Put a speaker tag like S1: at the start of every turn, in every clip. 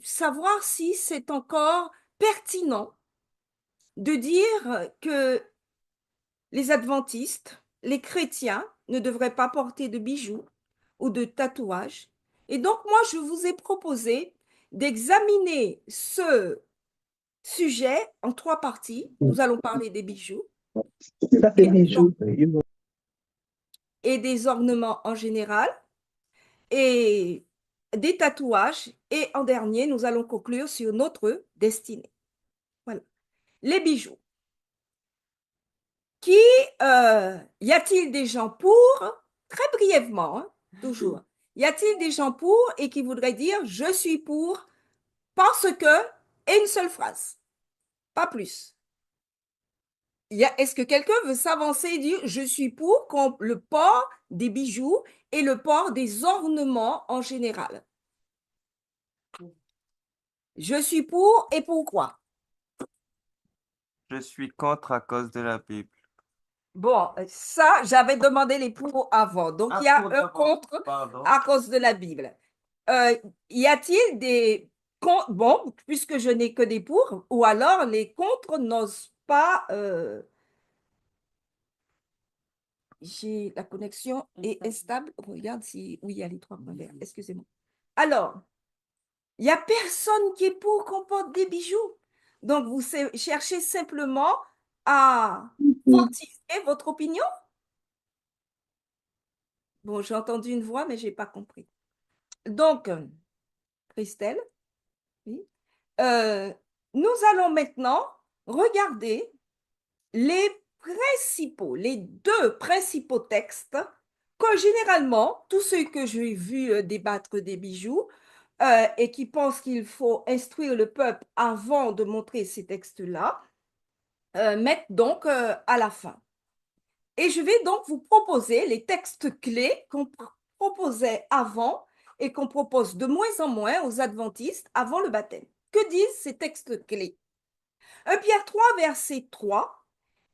S1: savoir si c'est encore pertinent de dire que les adventistes, les chrétiens ne devraient pas porter de bijoux ou de tatouages. Et donc, moi, je vous ai proposé d'examiner ce sujet en trois parties. Nous allons parler des bijoux
S2: Ça fait
S1: et
S2: des
S1: des, or-
S2: jours.
S1: et des ornements en général et des tatouages. Et en dernier, nous allons conclure sur notre destinée. Voilà. Les bijoux. Y a-t-il des gens pour, très brièvement, hein, toujours, y a-t-il des gens pour et qui voudraient dire je suis pour parce que, et une seule phrase, pas plus. Est-ce que quelqu'un veut s'avancer et dire je suis pour le port des bijoux et le port des ornements en général? Je suis pour et pourquoi?
S3: Je suis contre à cause de la Bible.
S1: Bon, ça, j'avais demandé les pour avant. Donc, il y a un contre
S3: Pardon.
S1: à cause de la Bible. Y a-t-il des contre? Bon, puisque je n'ai que des pour, ou alors les contre n'osent pas. La connexion est instable. Regarde si. Oui, il y a les trois points verts. Excusez-moi. Alors, il n'y a personne qui est pour qu'on porte des bijoux. Donc, vous cherchez simplement à fortifier votre opinion. Bon, j'ai entendu une voix, mais je n'ai pas compris. Donc, Christelle, oui. Euh, nous allons maintenant regarder les les deux principaux textes que généralement, tous ceux que j'ai vus débattre des bijoux et qui pensent qu'il faut instruire le peuple avant de montrer ces textes-là, mettent donc à la fin. Et je vais donc vous proposer les textes clés qu'on proposait avant et qu'on propose de moins en moins aux adventistes avant le baptême. Que disent ces textes clés? 1 Pierre 3, verset 3.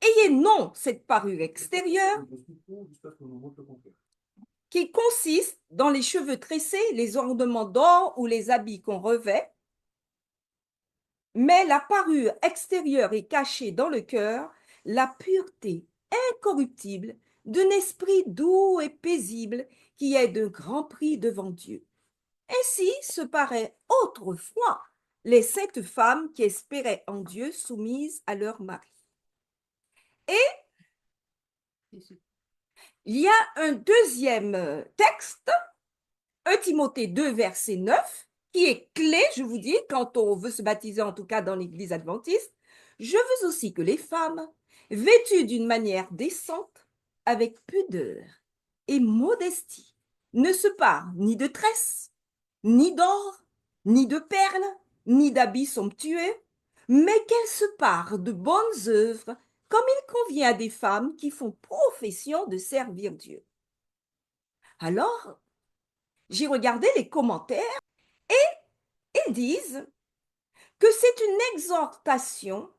S1: Ayez non cette parure extérieure qui consiste dans les cheveux tressés, les ornements d'or ou les habits qu'on revêt, mais la parure extérieure est cachée dans le cœur, la pureté incorruptible d'un esprit doux et paisible qui est de grand prix devant Dieu. Ainsi se paraît autrefois les saintes femmes qui espéraient en Dieu soumises à leur mari. Et il y a un deuxième texte, 1 Timothée 2, verset 9, qui est clé, je vous dis, quand on veut se baptiser, en tout cas dans l'Église adventiste. Je veux aussi que les femmes, vêtues d'une manière décente, avec pudeur et modestie, ne se parent ni de tresses, ni d'or, ni de perles, ni d'habits somptueux, mais qu'elles se parent de bonnes œuvres, comme il convient à des femmes qui font profession de servir Dieu. Alors, j'ai regardé les commentaires et ils disent que c'est une exhortation,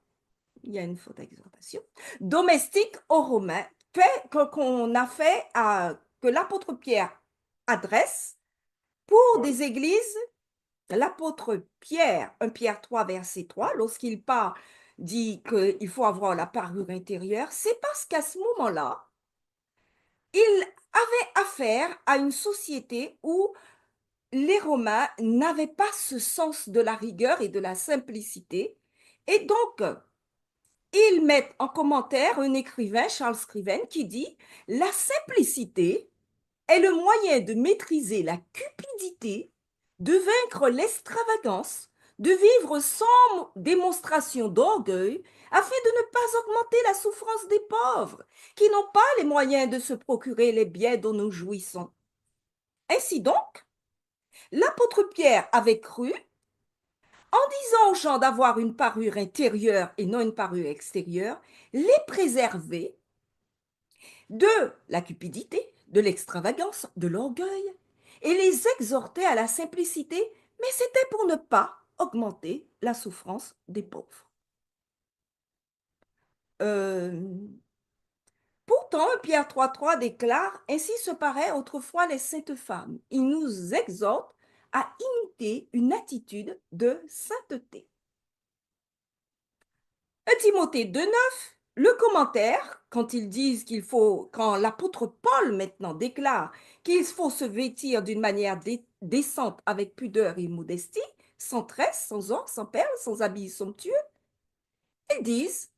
S1: il y a une faute d'exhortation, domestique aux Romains qu'on a fait, que l'apôtre Pierre adresse pour des églises. L'apôtre Pierre, 1 Pierre 3, verset 3, lorsqu'il dit qu'il faut avoir la parure intérieure, c'est parce qu'à ce moment-là, il avait affaire à une société où les Romains n'avaient pas ce sens de la rigueur et de la simplicité. Et donc, ils mettent en commentaire un écrivain, Charles Scriven, qui dit « La simplicité est le moyen de maîtriser la cupidité, de vaincre l'extravagance, de vivre sans démonstration d'orgueil, afin de ne pas augmenter la souffrance des pauvres, qui n'ont pas les moyens de se procurer les biens dont nous jouissons. » Ainsi donc, l'apôtre Pierre avait cru, en disant aux gens d'avoir une parure intérieure et non une parure extérieure, les préserver de la cupidité, de l'extravagance, de l'orgueil, et les exhorter à la simplicité, mais c'était pour ne pas augmenter la souffrance des pauvres. Euh, Pourtant, Pierre 3,3 déclare « Ainsi se paraît autrefois les saintes femmes. » Il nous exhorte à imiter une attitude de sainteté. 1 Timothée 2,9, le commentaire, quand ils disent quand l'apôtre Paul maintenant déclare qu'il faut se vêtir d'une manière décente avec pudeur et modestie, sans tresse, sans or, sans perles, sans habits somptueux, ils disent,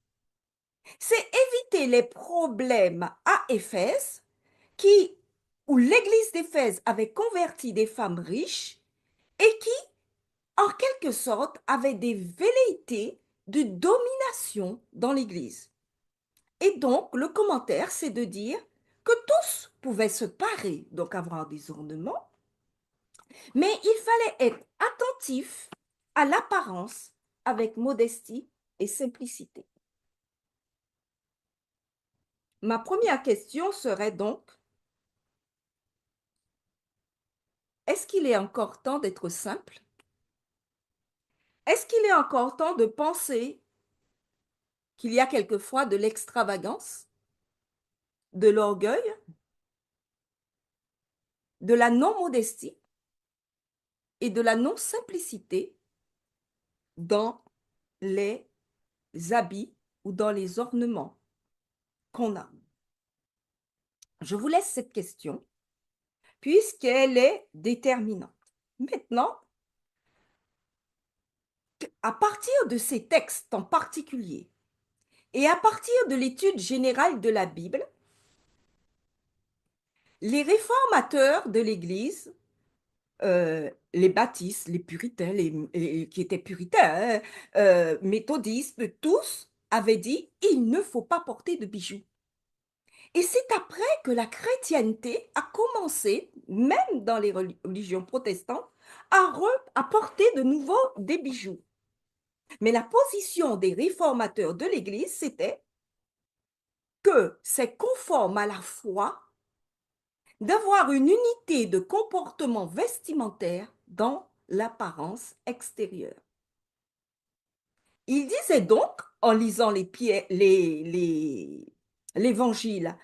S1: c'est éviter les problèmes à Éphèse où l'église d'Éphèse avait converti des femmes riches et qui, en quelque sorte, avaient des velléités de domination dans l'église. Et donc, le commentaire, c'est de dire que tous pouvaient se parer, donc avoir des ornements, mais il fallait être attentif à l'apparence avec modestie et simplicité. Ma première question serait donc, est-ce qu'il est encore temps d'être simple? Est-ce qu'il est encore temps de penser qu'il y a quelquefois de l'extravagance, de l'orgueil, de la non-modestie et de la non-simplicité dans les habits ou dans les ornements qu'on a? Je vous laisse cette question puisqu'elle est déterminante. Maintenant, à partir de ces textes en particulier et à partir de l'étude générale de la Bible, les réformateurs de l'Église, les baptistes, les puritains, qui étaient puritains, méthodistes, tous avaient dit il ne faut pas porter de bijoux. Et c'est après que la chrétienté a commencé, même dans les religions protestantes, à porter de nouveau des bijoux. Mais la position des réformateurs de l'Église, c'était que c'est conforme à la foi d'avoir une unité de comportement vestimentaire dans l'apparence extérieure. Il disait donc, en lisant l'Évangile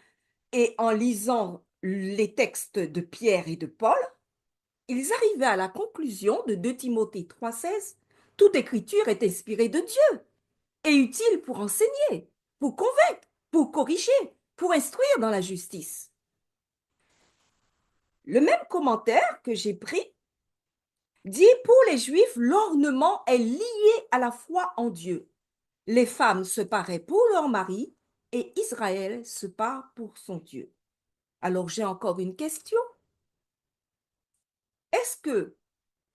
S1: et en lisant les textes de Pierre et de Paul, ils arrivaient à la conclusion de 2 Timothée 3,16, toute écriture est inspirée de Dieu et utile pour enseigner, pour convaincre, pour corriger, pour instruire dans la justice. Le même commentaire que j'ai pris dit pour les Juifs, l'ornement est lié à la foi en Dieu. Les femmes se paraient pour leur mari et Israël se pare pour son Dieu. Alors j'ai encore une question. Est-ce que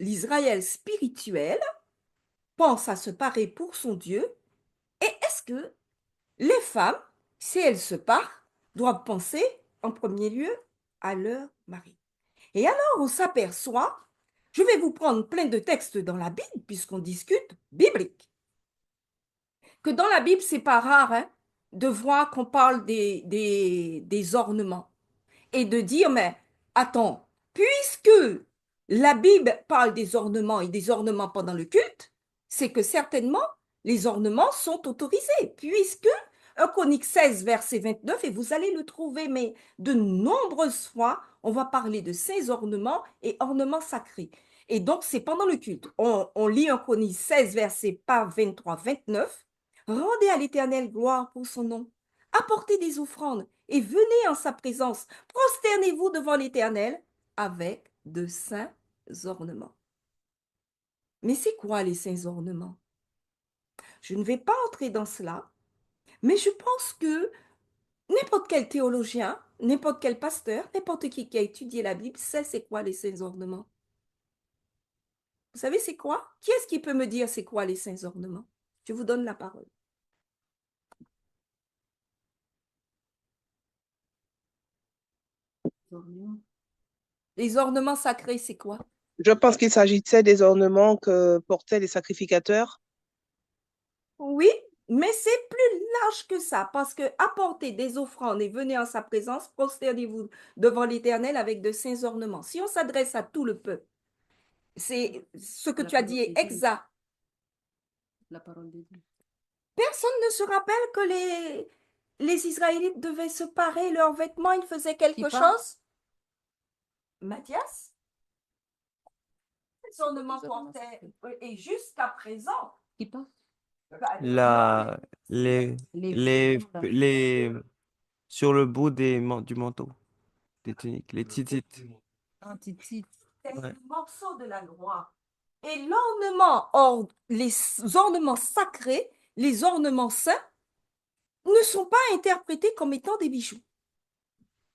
S1: l'Israël spirituel pense à se parer pour son Dieu et est-ce que les femmes, si elles se parent, doivent penser en premier lieu à leur mari? Et alors on s'aperçoit, je vais vous prendre plein de textes dans la Bible puisqu'on discute biblique, que dans la Bible, c'est pas rare de voir qu'on parle des ornements et de dire, mais attends, puisque la Bible parle des ornements et des ornements pendant le culte, c'est que certainement les ornements sont autorisés, puisque 1 Chronique 16, verset 29, et vous allez le trouver, mais de nombreuses fois, on va parler de ces ornements et ornements sacrés. Et donc, c'est pendant le culte. On lit 1 Chronique 16, verset par 23, 29. Rendez à l'Éternel gloire pour son nom. Apportez des offrandes et venez en sa présence. Prosternez-vous devant l'Éternel avec de saints ornements. Mais c'est quoi les saints ornements? Je ne vais pas entrer dans cela, mais je pense que n'importe quel théologien, n'importe quel pasteur, n'importe qui a étudié la Bible sait c'est quoi les saints ornements. Vous savez c'est quoi? Qui est-ce qui peut me dire c'est quoi les saints ornements? Je vous donne la parole. Les ornements sacrés, c'est quoi?
S2: Je pense qu'il s'agissait des ornements que portaient les sacrificateurs.
S1: Oui, mais c'est plus large que ça, parce que apportez des offrandes et venez en sa présence, prosternez-vous devant l'Éternel avec de saints ornements. Si on s'adresse à tout le peuple, c'est ce que tu as dit est exact.
S4: La parole de Dieu.
S1: Personne ne se rappelle que les Israélites devaient se parer leurs vêtements, ils faisaient quelque chose? Mathias? les ornements portaient, et jusqu'à présent,
S4: Qui parle?
S3: La,
S4: Les
S3: les, sur le bout du manteau, des tuniques, les titites.
S4: antitypes.
S1: c'est
S3: Ouais.
S1: le morceau de la loi. Et les ornements sacrés, les ornements saints, ne sont pas interprétés comme étant des bijoux.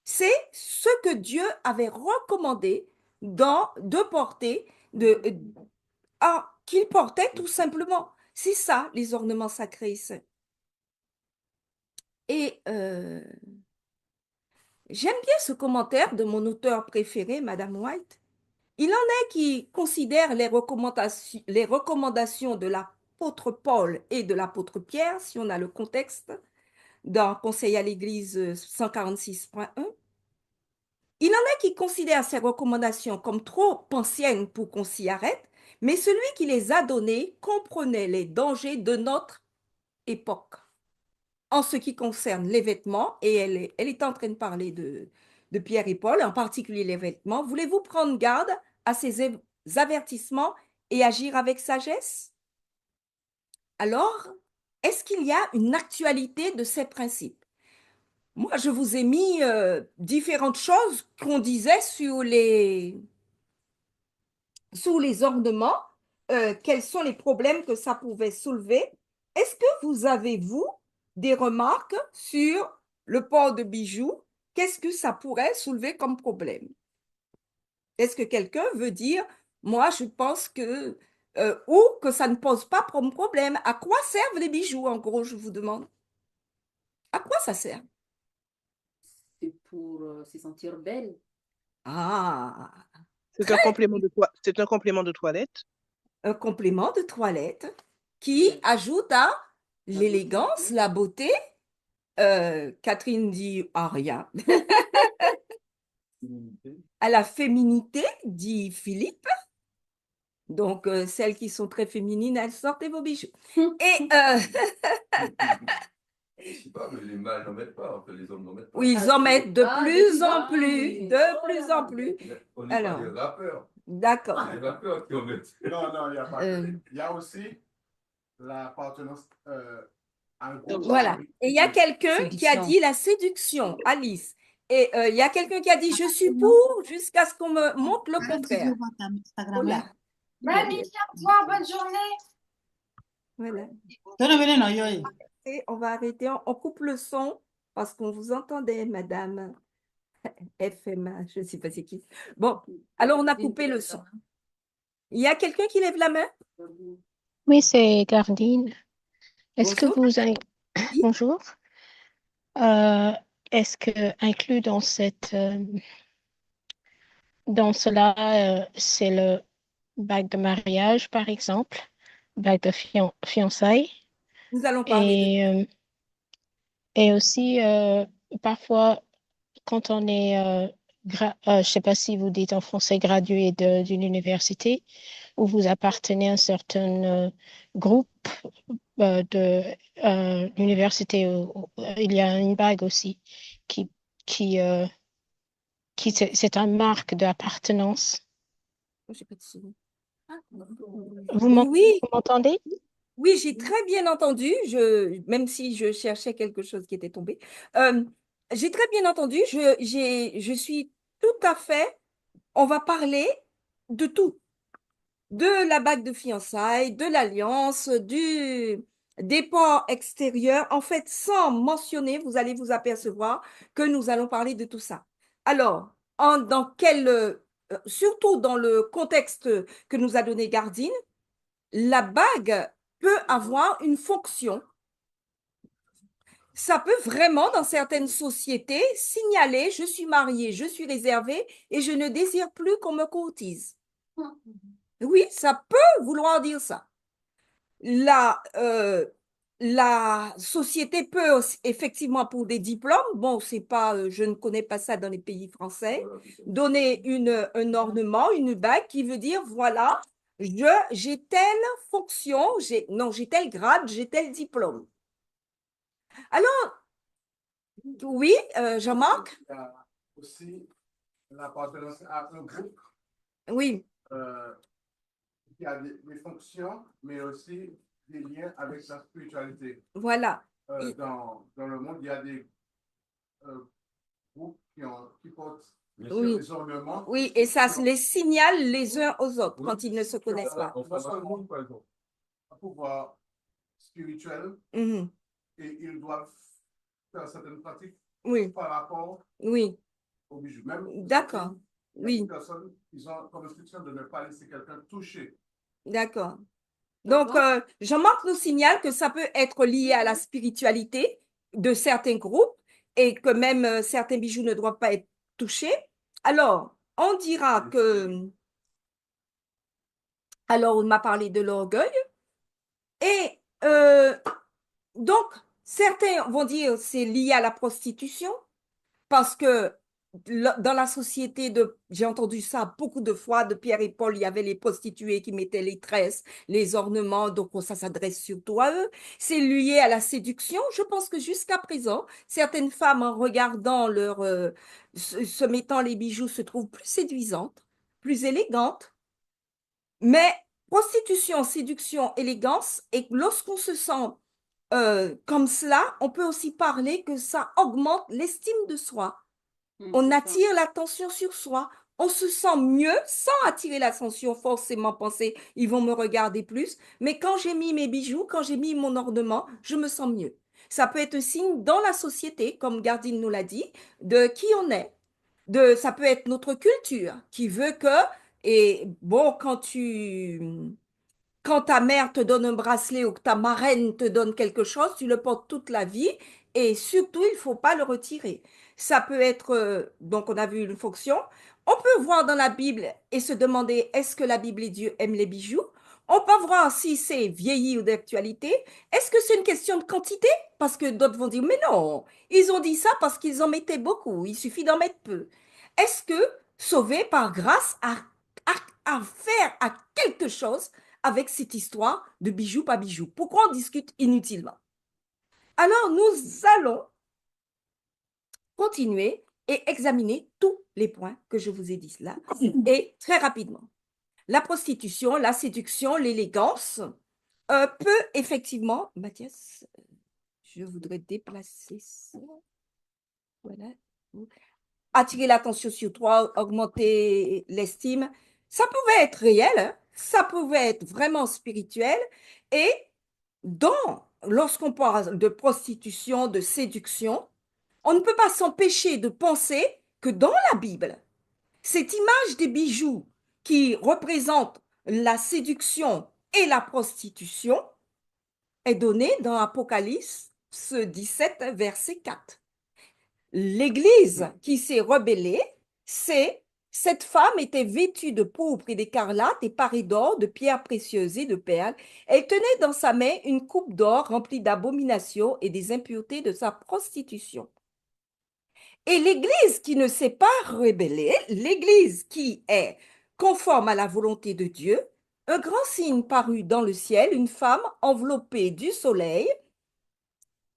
S1: C'est ce que Dieu avait recommandé de porter, qu'il portait tout simplement. C'est ça, les ornements sacrés et saints. Et j'aime bien ce commentaire de mon auteur préféré, Madame White. Il en est qui considèrent les recommandations de l'apôtre Paul et de l'apôtre Pierre, si on a le contexte, dans Conseil à l'Église 146.1. Il en est qui considèrent ces recommandations comme trop anciennes pour qu'on s'y arrête, mais celui qui les a données comprenait les dangers de notre époque. En ce qui concerne les vêtements, et elle est en train de parler de Pierre et Paul, en particulier les vêtements, voulez-vous prendre garde à ces avertissements et agir avec sagesse? Alors, est-ce qu'il y a une actualité de ces principes? Moi, je vous ai mis différentes choses qu'on disait sur les ornements, quels sont les problèmes que ça pouvait soulever. Est-ce que vous avez, vous, des remarques sur le port de bijoux? Qu'est-ce que ça pourrait soulever comme problème? Est-ce que quelqu'un veut dire, moi, je pense que, ou que ça ne pose pas comme problème? À quoi servent les bijoux, en gros, je vous demande? À quoi ça sert?
S4: C'est pour se sentir belle.
S1: Ah,
S2: C'est un complément c'est un complément de toilette.
S1: un complément de toilette qui ajoute à l'élégance, la beauté. Catherine dit ah, rien. À la féminité, dit Philippe. Donc, celles qui sont très féminines, elles sortez vos bijoux. Et
S5: Je sais pas, mais les mâles n'en mettent pas, enfin, les hommes n'en mettent pas.
S1: oui, ils en mettent de
S4: Ah,
S1: plus
S4: de
S1: en
S4: plus
S1: plus, de plus en plus.
S5: On n'est
S1: Alors.
S5: pas des rappeurs.
S1: D'accord.
S5: C'est les rappeurs qui en mettent.
S6: Non, il n'y a pas que. Il y a aussi l'appartenance à un groupe.
S1: Voilà. Et il y a quelqu'un qui a dit la séduction, Alice. Et il y a quelqu'un qui a dit je suis pour jusqu'à ce qu'on me montre le contraire. Voilà.
S7: Mamie, viens voir, bonne journée.
S1: Voilà. Et on va arrêter, on coupe le son parce qu'on vous entendait, madame FMA, je ne sais pas c'est qui. Bon, alors on a coupé le son. Il y a quelqu'un qui lève la main?
S8: Oui, c'est Gardine. Est-ce que
S1: Bonjour.
S8: vous avez... Bonjour. Est-ce que inclus dans cela, c'est le bague de mariage, par exemple, bague de fiançailles,
S1: Nous allons parler
S8: et aussi parfois quand on est, je ne sais pas si vous dites en français, gradué d'une université, où vous appartenez à un certain groupe de l'université, il y a une bague aussi qui, qui c'est une marque d'appartenance. Vous
S1: Oui,
S8: m'entendez?
S1: oui, j'ai très bien entendu, même si je cherchais quelque chose qui était tombé. J'ai très bien entendu, je suis tout à fait, on va parler de tout, de la bague de fiançailles, de l'alliance, des ports extérieurs. En fait, sans mentionner, vous allez vous apercevoir que nous allons parler de tout ça. Alors, surtout dans le contexte que nous a donné Gardine, la bague peut avoir une fonction. Ça peut vraiment, dans certaines sociétés, signaler je suis mariée, je suis réservée et je ne désire plus qu'on me courtise. Oui, ça peut vouloir dire ça. La société peut effectivement, pour des diplômes, bon, c'est pas, je ne connais pas ça dans les pays français, donner un ornement, une bague qui veut dire voilà, j'ai telle fonction, j'ai tel grade, j'ai tel diplôme. Alors, oui, Jean-Marc?
S6: Il y a aussi l'appartenance à un groupe.
S1: Oui.
S6: qui a des fonctions, mais aussi des liens avec la spiritualité.
S1: Voilà.
S6: Dans le monde, il y a des groupes qui portent
S1: Oui.
S6: des ornements.
S1: Oui, et ça
S6: qui ont-
S1: les signale les uns aux autres
S6: Oui.
S1: quand ils ne se connaissent pas.
S6: Dans le monde, par exemple, un pouvoir spirituel,
S1: Mhm.
S6: et ils doivent faire certaines pratiques
S1: Oui,
S6: par rapport
S1: oui,
S6: aux bijoux. Même
S1: d'accord.
S6: certaines
S1: Oui,
S6: personnes, ils ont comme instruction de ne pas laisser quelqu'un toucher.
S1: d'accord. Donc, Jean-Marc nous signale que ça peut être lié à la spiritualité de certains groupes et que même certains bijoux ne doivent pas être touchés. Alors, on dira que... Alors, on m'a parlé de l'orgueil. Et donc, certains vont dire c'est lié à la prostitution parce que dans la société j'ai entendu ça beaucoup de fois, de Pierre et Paul, il y avait les prostituées qui mettaient les tresses, les ornements, donc ça s'adresse surtout à eux. C'est lié à la séduction. Je pense que jusqu'à présent, certaines femmes, en regardant se mettant les bijoux, se trouvent plus séduisantes, plus élégantes. Mais prostitution, séduction, élégance, et lorsqu'on se sent comme cela, on peut aussi parler que ça augmente l'estime de soi. On attire l'attention sur soi. On se sent mieux sans attirer l'attention, forcément penser, ils vont me regarder plus. Mais quand j'ai mis mes bijoux, quand j'ai mis mon ornement, je me sens mieux. Ça peut être un signe dans la société, comme Gardine nous l'a dit, de qui on est. Ça peut être notre culture qui veut que, et bon, quand ta mère te donne un bracelet ou que ta marraine te donne quelque chose, tu le portes toute la vie et surtout, il ne faut pas le retirer. Ça peut être, donc on a vu une fonction. On peut voir dans la Bible et se demander est-ce que la Bible et Dieu aiment les bijoux? On peut voir si c'est vieilli ou d'actualité. Est-ce que c'est une question de quantité? Parce que d'autres vont dire mais non, ils ont dit ça parce qu'ils en mettaient beaucoup, il suffit d'en mettre peu. Est-ce que sauver par grâce à faire à quelque chose avec cette histoire de bijoux pas bijoux? Pourquoi on discute inutilement? Alors, nous allons continuer et examiner tous les points que je vous ai dit là, et très rapidement. La prostitution, la séduction, l'élégance peut effectivement... Mathias, je voudrais déplacer ça. Voilà. Attirer l'attention sur toi, augmenter l'estime. Ça pouvait être réel, hein? Ça pouvait être vraiment spirituel. Et lorsqu'on parle de prostitution, de séduction, on ne peut pas s'empêcher de penser que dans la Bible, cette image des bijoux qui représente la séduction et la prostitution est donnée dans Apocalypse 17, verset 4. L'Église qui s'est rebellée, cette femme était vêtue de pourpre et d'écarlate et parée d'or, de pierres précieuses et de perles. Elle tenait dans sa main une coupe d'or remplie d'abominations et des impuretés de sa prostitution. Et l'Église qui ne s'est pas rebellée, l'Église qui est conforme à la volonté de Dieu, un grand signe parut dans le ciel, une femme enveloppée du soleil,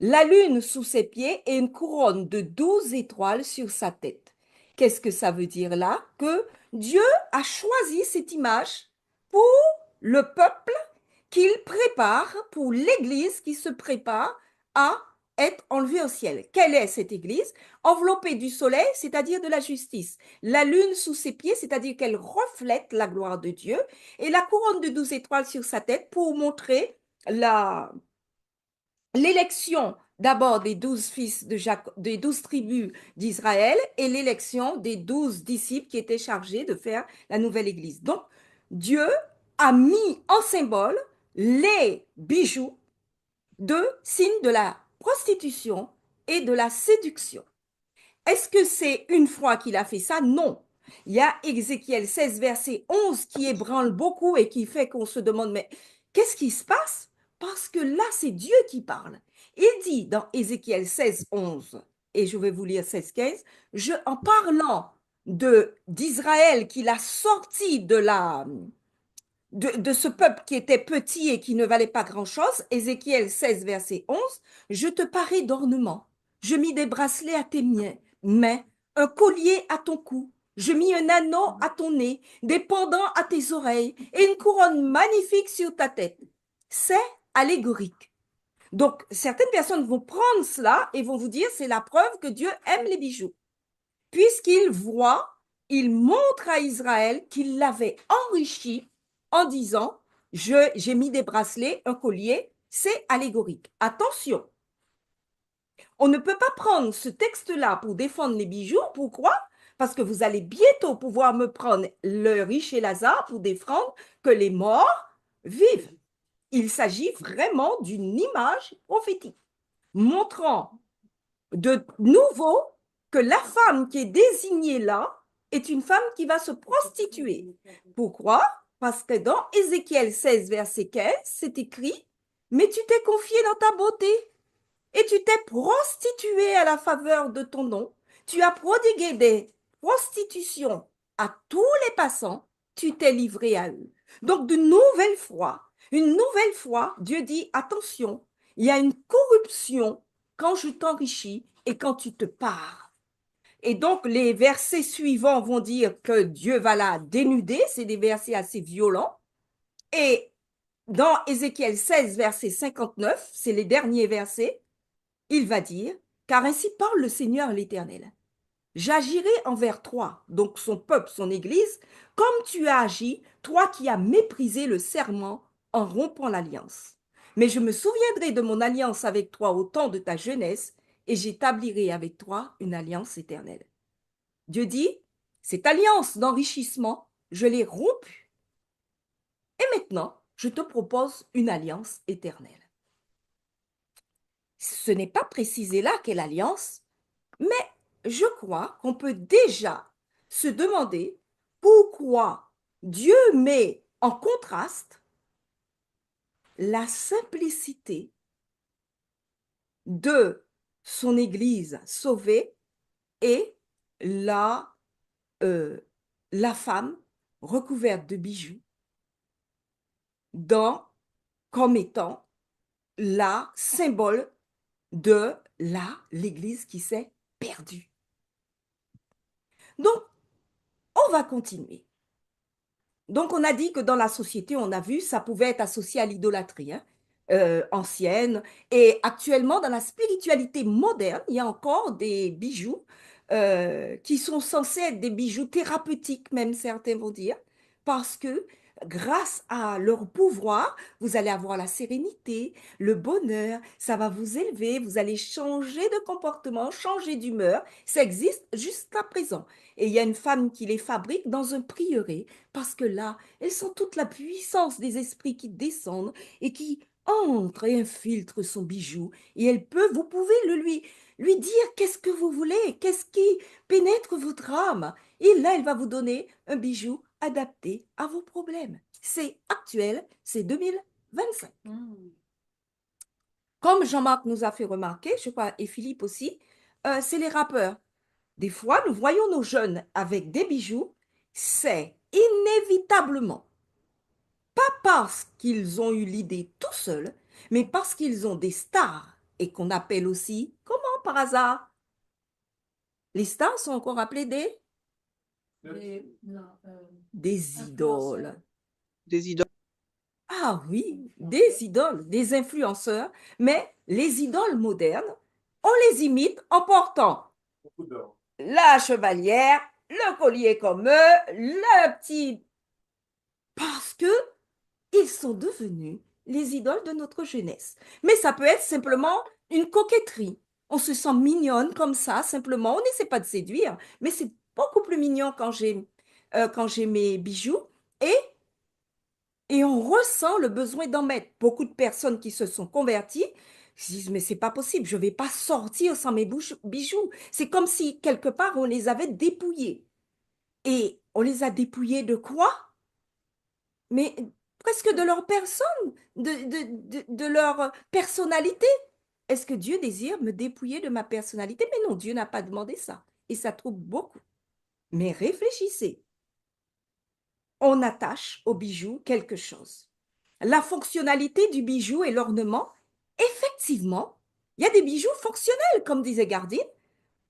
S1: la lune sous ses pieds et une couronne de 12 étoiles sur sa tête. Qu'est-ce que ça veut dire là? Que Dieu a choisi cette image pour le peuple qu'il prépare, pour l'Église qui se prépare à être enlevée au ciel. Quelle est cette Église? Enveloppée du soleil, c'est-à-dire de la justice. La lune sous ses pieds, c'est-à-dire qu'elle reflète la gloire de Dieu. Et la couronne de 12 étoiles sur sa tête pour montrer l'élection d'abord des 12 fils de Jacob, des 12 tribus d'Israël et l'élection des 12 disciples qui étaient chargés de faire la nouvelle église. Donc, Dieu a mis en symbole les bijoux de signes de la prostitution et de la séduction. Est-ce que c'est une fois qu'il a fait ça? Non. Il y a Ézéchiel 16, verset 11 qui ébranle beaucoup et qui fait qu'on se demande, mais qu'est-ce qui se passe? Parce que là, c'est Dieu qui parle. Il dit dans Ézéchiel 16, 11, et je vais vous lire 16, 15, en parlant d'Israël qu'il a sorti de ce peuple qui était petit et qui ne valait pas grand-chose, Ézéchiel 16, verset 11, je te parais d'ornements, je mis des bracelets à tes mains, un collier à ton cou, Je mis un anneau à ton nez, des pendants à tes oreilles et une couronne magnifique sur ta tête. C'est allégorique. Donc, certaines personnes vont prendre cela et vont vous dire, c'est la preuve que Dieu aime les bijoux. Puisqu'il voit, il montre à Israël qu'il l'avait enrichi en disant, j'ai mis des bracelets, un collier, c'est allégorique. Attention, on ne peut pas prendre ce texte-là pour défendre les bijoux. Pourquoi? Parce que vous allez bientôt pouvoir me prendre le riche et Lazare pour défendre que les morts vivent. Il s'agit vraiment d'une image prophétique, montrant de nouveau que la femme qui est désignée là est une femme qui va se prostituer. Pourquoi? Parce que dans Ézéchiel 16, verset 15, c'est écrit, « Mais tu t'es confié dans ta beauté et tu t'es prostituée à la faveur de ton nom. Tu as prodigué des prostitutions à tous les passants, tu t'es livré à eux. » Donc, une nouvelle fois, Dieu dit, attention, il y a une corruption quand je t'enrichis et quand tu te pars. Et donc, les versets suivants vont dire que Dieu va la dénuder. C'est des versets assez violents. Et dans Ézéchiel 16, verset 59, c'est les derniers versets, il va dire, car ainsi parle le Seigneur l'Éternel. J'agirai envers toi, donc son peuple, son Église, comme tu as agi, toi qui as méprisé le serment en rompant l'alliance. Mais je me souviendrai de mon alliance avec toi au temps de ta jeunesse, et j'établirai avec toi une alliance éternelle. Dieu dit, cette alliance d'enrichissement, je l'ai rompue. Et maintenant, je te propose une alliance éternelle. Ce n'est pas précisé là quelle alliance, mais je crois qu'on peut déjà se demander pourquoi Dieu met en contraste la simplicité de son Église sauvée et la femme recouverte de bijoux comme étant la symbole de l'Église qui s'est perdue. Donc, on va continuer. Donc, on a dit que dans la société, on a vu, ça pouvait être associé à l'idolâtrie ancienne. Et actuellement, dans la spiritualité moderne, il y a encore des bijoux qui sont censés être des bijoux thérapeutiques, même certains vont dire, parce que grâce à leur pouvoir, vous allez avoir la sérénité, le bonheur, ça va vous élever, vous allez changer de comportement, changer d'humeur. Ça existe jusqu'à présent. Et il y a une femme qui les fabrique dans un prieuré, parce que là, elles sont toute la puissance des esprits qui descendent et qui entrent et infiltrent son bijou. Et vous pouvez lui dire qu'est-ce que vous voulez, qu'est-ce qui pénètre votre âme. Et là, elle va vous donner un bijou adapté à vos problèmes. C'est actuel, c'est 2025. Comme Jean-Marc nous a fait remarquer, je crois, et Philippe aussi, c'est les rappeurs. Des fois, nous voyons nos jeunes avec des bijoux, c'est inévitablement, pas parce qu'ils ont eu l'idée tout seuls, mais parce qu'ils ont des stars et qu'on appelle aussi, comment par hasard? Les stars sont encore appelées des idoles.
S2: Des idoles.
S1: Ah oui, des idoles, des influenceurs, mais les idoles modernes, on les imite en portant
S6: Beaucoup d'or.
S1: la chevalière, le collier comme eux, le petit... Parce que ils sont devenus les idoles de notre jeunesse. Mais ça peut être simplement une coquetterie. On se sent mignonne comme ça, simplement. On n'essaie pas de séduire, mais c'est beaucoup plus mignon quand j'ai mes bijoux. Et on ressent le besoin d'en mettre. Beaucoup de personnes qui se sont converties se disent, mais c'est pas possible, je vais pas sortir sans mes bijoux. C'est comme si, quelque part, on les avait dépouillés. Et on les a dépouillés de quoi? Mais presque de leur personne, de leur personnalité. Est-ce que Dieu désire me dépouiller de ma personnalité? Mais non, Dieu n'a pas demandé ça. Et ça trouble beaucoup. Mais réfléchissez. On attache au bijou quelque chose. La fonctionnalité du bijou et l'ornement, effectivement, il y a des bijoux fonctionnels, comme disait Gardine,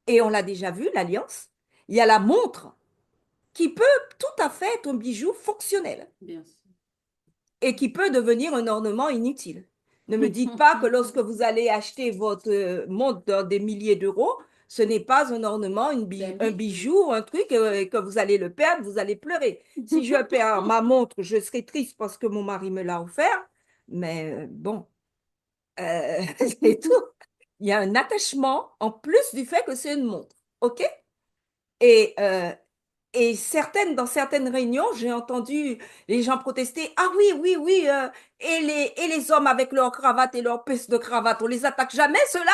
S1: et on l'a déjà vu, l'alliance. Il y a la montre qui peut tout à fait être un bijou fonctionnel
S4: Bien sûr.
S1: et qui peut devenir un ornement inutile. Ne me dites pas que lorsque vous allez acheter votre montre dans des milliers d'euros, ce n'est pas un ornement, un bijou, un truc, et que vous allez le perdre, vous allez pleurer. Si je perds ma montre, je serai triste parce que mon mari me l'a offert, mais bon, c'est tout. Il y a un attachement en plus du fait que c'est une montre, OK? Et, dans certaines réunions, j'ai entendu les gens protester. Ah oui, oui, oui, et les hommes avec leur cravate et leur puce de cravate, on les attaque jamais, ceux-là?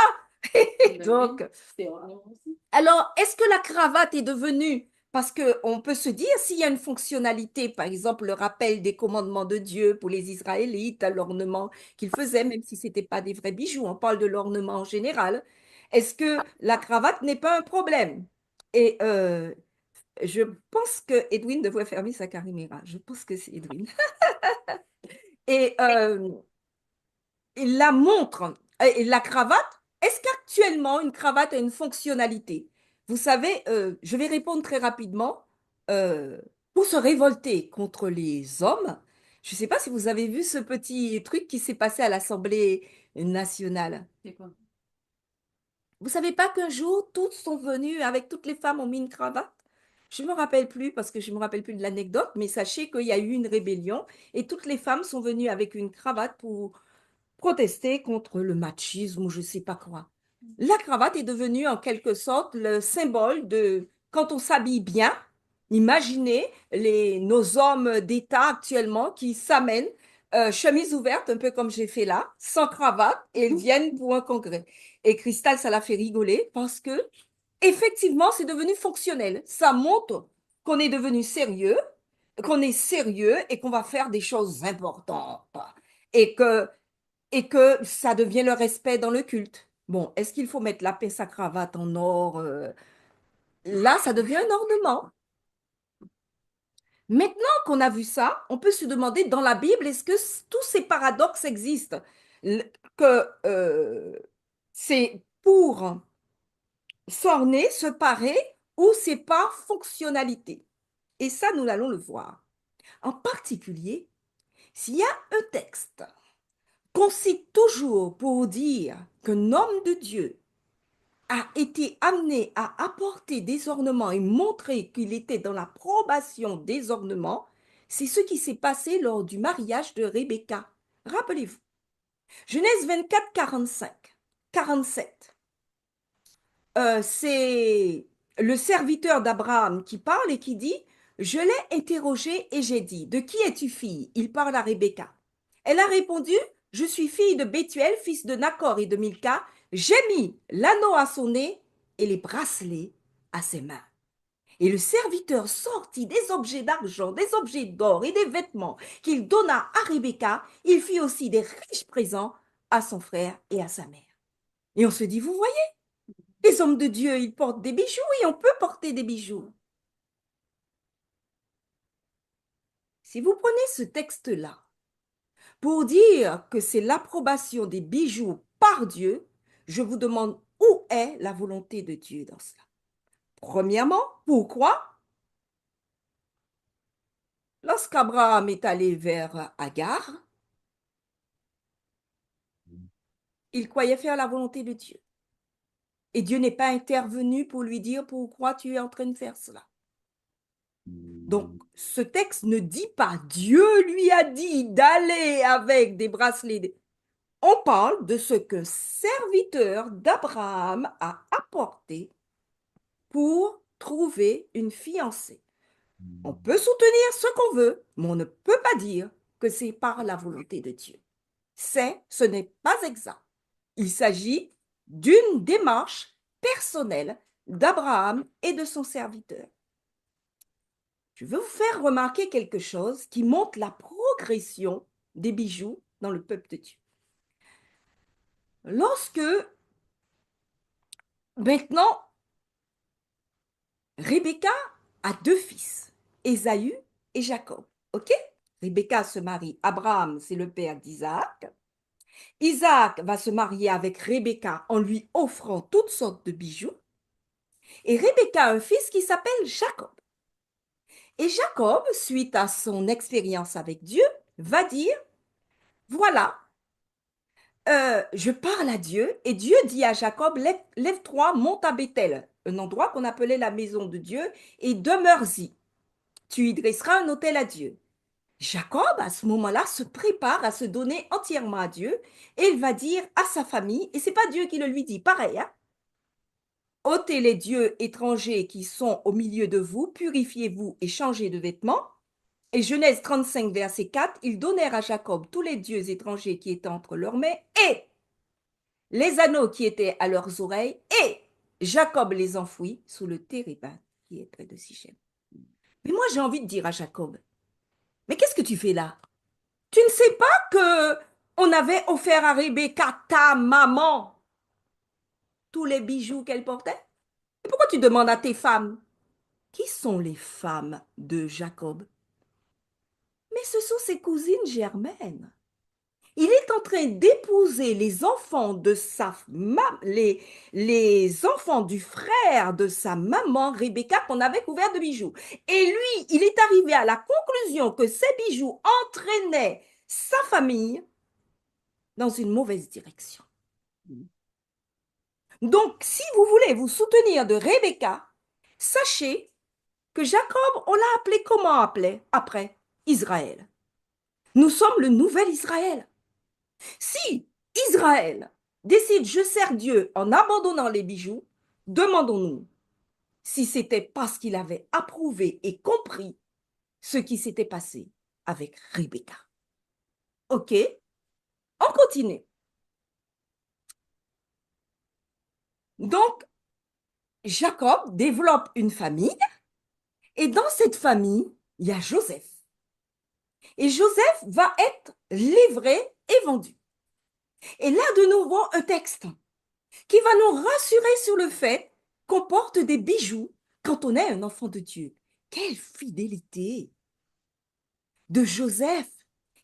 S1: Donc,
S4: C'est vrai aussi.
S1: alors, est-ce que la cravate est devenue, parce qu'on peut se dire, s'il y a une fonctionnalité, par exemple, le rappel des commandements de Dieu pour les Israélites, l'ornement qu'ils faisaient, même si ce n'était pas des vrais bijoux, on parle de l'ornement en général, est-ce que la cravate n'est pas un problème? Et je pense que Edwin devrait fermer sa caméra. Je pense que c'est Edwin. Et la montre et la cravate, est-ce qu'actuellement une cravate a une fonctionnalité? Vous savez, je vais répondre très rapidement. euh, pour se révolter contre les hommes, je ne sais pas si vous avez vu ce petit truc qui s'est passé à l'Assemblée nationale.
S4: C'est quoi?
S1: Vous savez pas qu'un jour, toutes sont venues, avec toutes les femmes ont mis une cravate? Je ne me rappelle plus parce que je ne me rappelle plus de l'anecdote, mais sachez qu'il y a eu une rébellion et toutes les femmes sont venues avec une cravate pour protester contre le machisme ou je ne sais pas quoi. La cravate est devenue en quelque sorte le symbole de quand on s'habille bien. Imaginez nos hommes d'État actuellement qui s'amènent chemise ouverte, un peu comme j'ai fait là, sans cravate, et ils viennent pour un congrès. Et Cristal, ça l'a fait rigoler parce que effectivement, c'est devenu fonctionnel. Ça montre qu'on est devenu sérieux, qu'on est sérieux et qu'on va faire des choses importantes. Et que ça devient le respect dans le culte. Bon, est-ce qu'il faut mettre la paix sa cravate en or? Là, ça devient un ornement. Maintenant qu'on a vu ça, on peut se demander dans la Bible, est-ce que tous ces paradoxes existent? Que c'est pour s'orner, se parer, ou c'est par fonctionnalité? Et ça, nous allons le voir. En particulier, s'il y a un texte qu'on cite toujours pour dire qu'un homme de Dieu a été amené à apporter des ornements et montrer qu'il était dans l'approbation des ornements, c'est ce qui s'est passé lors du mariage de Rebecca. Rappelez-vous, Genèse 24, 45, 47. C'est le serviteur d'Abraham qui parle et qui dit, je l'ai interrogé et j'ai dit, de qui es-tu fille? Il parle à Rebecca. Elle a répondu, je suis fille de Bethuel, fils de Nacor et de Milca. J'ai mis l'anneau à son nez et les bracelets à ses mains. Et le serviteur sortit des objets d'argent, des objets d'or et des vêtements qu'il donna à Rebecca. Il fit aussi des riches présents à son frère et à sa mère. Et on se dit, vous voyez, les hommes de Dieu, ils portent des bijoux et on peut porter des bijoux. Si vous prenez ce texte-là pour dire que c'est l'approbation des bijoux par Dieu, je vous demande où est la volonté de Dieu dans cela. Premièrement, pourquoi? Lorsqu'Abraham est allé vers Agar, il croyait faire la volonté de Dieu. Et Dieu n'est pas intervenu pour lui dire pourquoi tu es en train de faire cela. Donc, ce texte ne dit pas Dieu lui a dit d'aller avec des bracelets. On parle de ce qu'un serviteur d'Abraham a apporté pour trouver une fiancée. On peut soutenir ce qu'on veut, mais on ne peut pas dire que c'est par la volonté de Dieu. Ce n'est pas exact. Il s'agit d'une démarche personnelle d'Abraham et de son serviteur. Je veux vous faire remarquer quelque chose qui montre la progression des bijoux dans le peuple de Dieu. Lorsque, maintenant, Rebecca a deux fils, Ésaü et Jacob. OK? Rebecca se marie. Abraham, c'est le père d'Isaac. Isaac va se marier avec Rebecca en lui offrant toutes sortes de bijoux. Et Rebecca a un fils qui s'appelle Jacob. Et Jacob, suite à son expérience avec Dieu, va dire, voilà, je parle à Dieu et Dieu dit à Jacob, lève-toi, monte à Bethel, un endroit qu'on appelait la maison de Dieu, et demeure-y. Tu y dresseras un autel à Dieu. Jacob, à ce moment-là, se prépare à se donner entièrement à Dieu et il va dire à sa famille, et c'est pas Dieu qui le lui dit, pareil, hein, ôtez les dieux étrangers qui sont au milieu de vous, purifiez-vous et changez de vêtements. Et Genèse 35, verset 4, ils donnèrent à Jacob tous les dieux étrangers qui étaient entre leurs mains et les anneaux qui étaient à leurs oreilles, et Jacob les enfouit sous le Térébin qui est près de Sichem. Mais moi, j'ai envie de dire à Jacob, mais qu'est-ce que tu fais là? Tu ne sais pas que on avait offert à Rebecca, ta maman, tous les bijoux qu'elle portait? Et pourquoi tu demandes à tes femmes? Qui sont les femmes de Jacob? Mais ce sont ses cousines germaines. Il est en train d'épouser les enfants de les enfants du frère de sa maman, Rebecca, qu'on avait couvert de bijoux. Et lui, il est arrivé à la conclusion que ces bijoux entraînaient sa famille dans une mauvaise direction. Donc, si vous voulez vous soutenir de Rebecca, sachez que Jacob, on l'a appelé comment après? Israël. Nous sommes le nouvel Israël. Si Israël décide je sers Dieu en abandonnant les bijoux, demandons-nous si c'était parce qu'il avait approuvé et compris ce qui s'était passé avec Rebecca. Ok, on continue. Donc, Jacob développe une famille et dans cette famille, il y a Joseph. Et Joseph va être livré et vendu. Et là, de nouveau, un texte qui va nous rassurer sur le fait qu'on porte des bijoux quand on est un enfant de Dieu. Quelle fidélité de Joseph!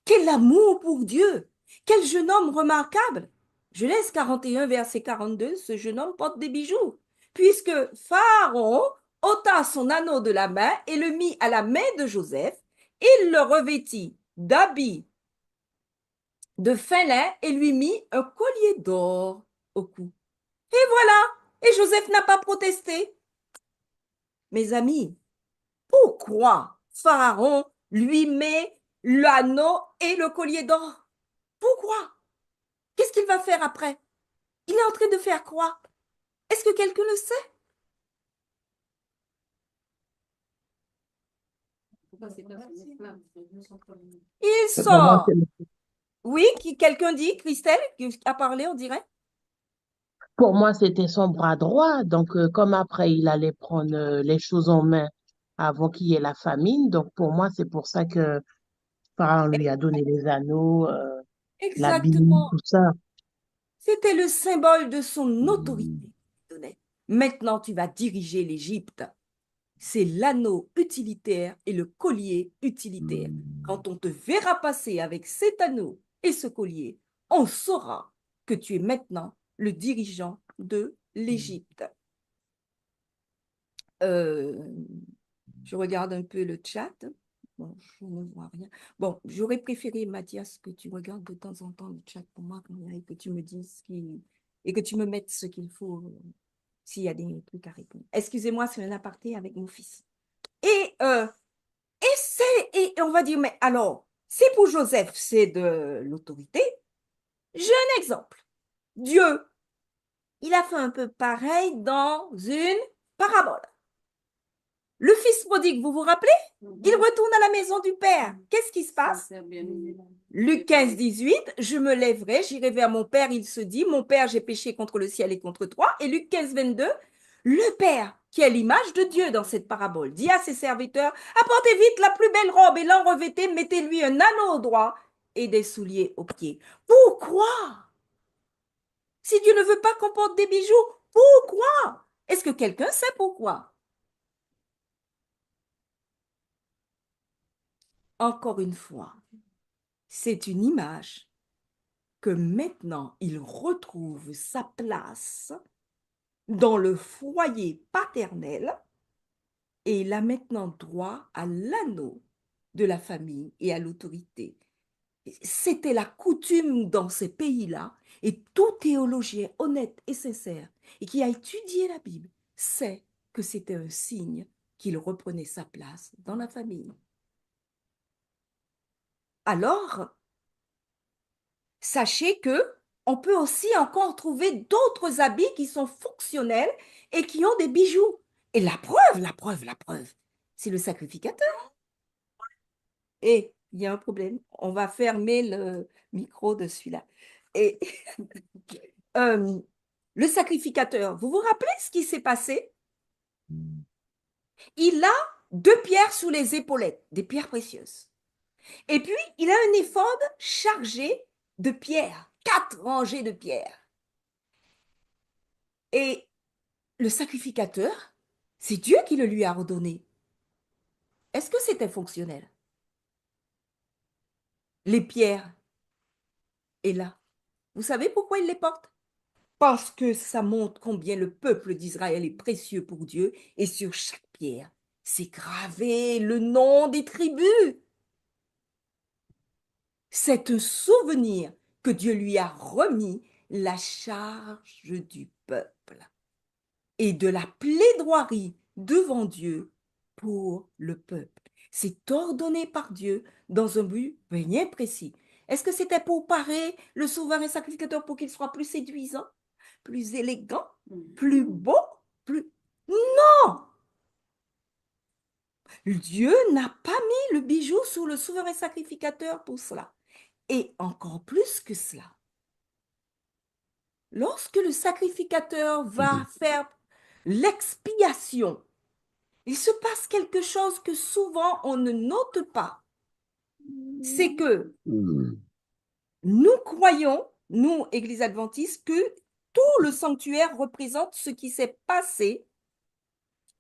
S1: Quel amour pour Dieu! Quel jeune homme remarquable! Genèse 41, verset 42, ce jeune homme porte des bijoux, puisque Pharaon ôta son anneau de la main et le mit à la main de Joseph. Il le revêtit d'habits de fin lin et lui mit un collier d'or au cou. Et voilà, et Joseph n'a pas protesté. Mes amis, pourquoi Pharaon lui met l'anneau et le collier d'or? Pourquoi? Qu'est-ce qu'il va faire après? Il est en train de faire quoi? Est-ce que quelqu'un le sait? Il
S2: Pour moi,
S1: sort. Oui, quelqu'un dit, Christelle, qui a parlé, on dirait?
S9: Pour moi, c'était son bras droit. Donc, comme après, il allait prendre les choses en main avant qu'il y ait la famine. Donc, pour moi, c'est pour ça que Pharaon lui a donné les anneaux, l'habit,
S1: Exactement.
S9: tout ça.
S1: C'était le symbole de son autorité. Maintenant, tu vas diriger l'Égypte. C'est l'anneau utilitaire et le collier utilitaire. Quand on te verra passer avec cet anneau et ce collier, on saura que tu es maintenant le dirigeant de l'Égypte. Je regarde un peu le chat. Bon, je ne vois rien. Bon, j'aurais préféré, Mathias, que tu regardes de temps en temps le chat pour moi et que tu me dises et que tu me mettes ce qu'il faut s'il y a des trucs à répondre. Excusez-moi, c'est un aparté avec mon fils. Et on va dire, mais alors, c'est pour Joseph, c'est de l'autorité. J'ai un exemple. Dieu, il a fait un peu pareil dans une parabole. Le fils prodigue, vous vous rappelez? Il retourne à la maison du père. Qu'est-ce qui se passe? Luc 15, 18, je me lèverai, j'irai vers mon père, il se dit, mon père, j'ai péché contre le ciel et contre toi. Et Luc 15, 22, le père, qui est l'image de Dieu dans cette parabole, dit à ses serviteurs, apportez vite la plus belle robe et l'en revêtez, mettez-lui un anneau au doigt et des souliers aux pieds. Pourquoi? Si Dieu ne veut pas qu'on porte des bijoux, pourquoi? Est-ce que quelqu'un sait pourquoi? Encore une fois, c'est une image que maintenant il retrouve sa place dans le foyer paternel Et il a maintenant droit à l'anneau de la famille et à l'autorité. C'était la coutume dans ces pays-là, et tout théologien honnête et sincère et qui a étudié la Bible sait que c'était un signe qu'il reprenait sa place dans la famille. Alors, sachez que on peut aussi encore trouver d'autres habits qui sont fonctionnels et qui ont des bijoux. Et la preuve, c'est le sacrificateur. Et il y a un problème, on va fermer le micro de celui-là. Et le sacrificateur, vous vous rappelez ce qui s'est passé? Il a 2 pierres sous les épaulettes, des pierres précieuses. Et puis, il a un éphod chargé de pierres, 4 rangées de pierres. Et le sacrificateur, c'est Dieu qui le lui a ordonné. Est-ce que c'était fonctionnel? Les pierres, et là, vous savez pourquoi il les porte? Parce que ça montre combien le peuple d'Israël est précieux pour Dieu, et sur chaque pierre, c'est gravé le nom des tribus. C'est un souvenir que Dieu lui a remis la charge du peuple et de la plaidoirie devant Dieu pour le peuple. C'est ordonné par Dieu dans un but bien précis. Est-ce que c'était pour parer le souverain sacrificateur pour qu'il soit plus séduisant, plus élégant, plus beau, plus... Non! Dieu n'a pas mis le bijou sur le souverain sacrificateur pour cela. Et encore plus que cela, lorsque le sacrificateur va faire l'expiation, il se passe quelque chose que souvent on ne note pas. C'est que nous croyons, nous, Église adventiste, que tout le sanctuaire représente ce qui s'est passé.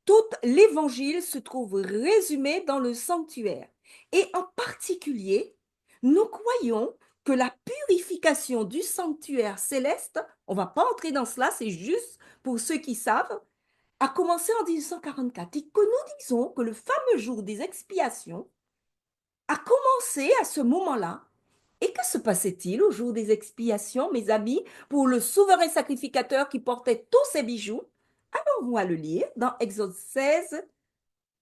S1: Tout l'évangile se trouve résumé dans le sanctuaire. Et en particulier, nous croyons que la purification du sanctuaire céleste, on ne va pas entrer dans cela, c'est juste pour ceux qui savent, a commencé en 1844 et que nous disons que le fameux jour des expiations a commencé à ce moment-là. Et que se passait-il au jour des expiations, mes amis, pour le souverain sacrificateur qui portait tous ses bijoux? Alors, on va le lire dans Exode 16,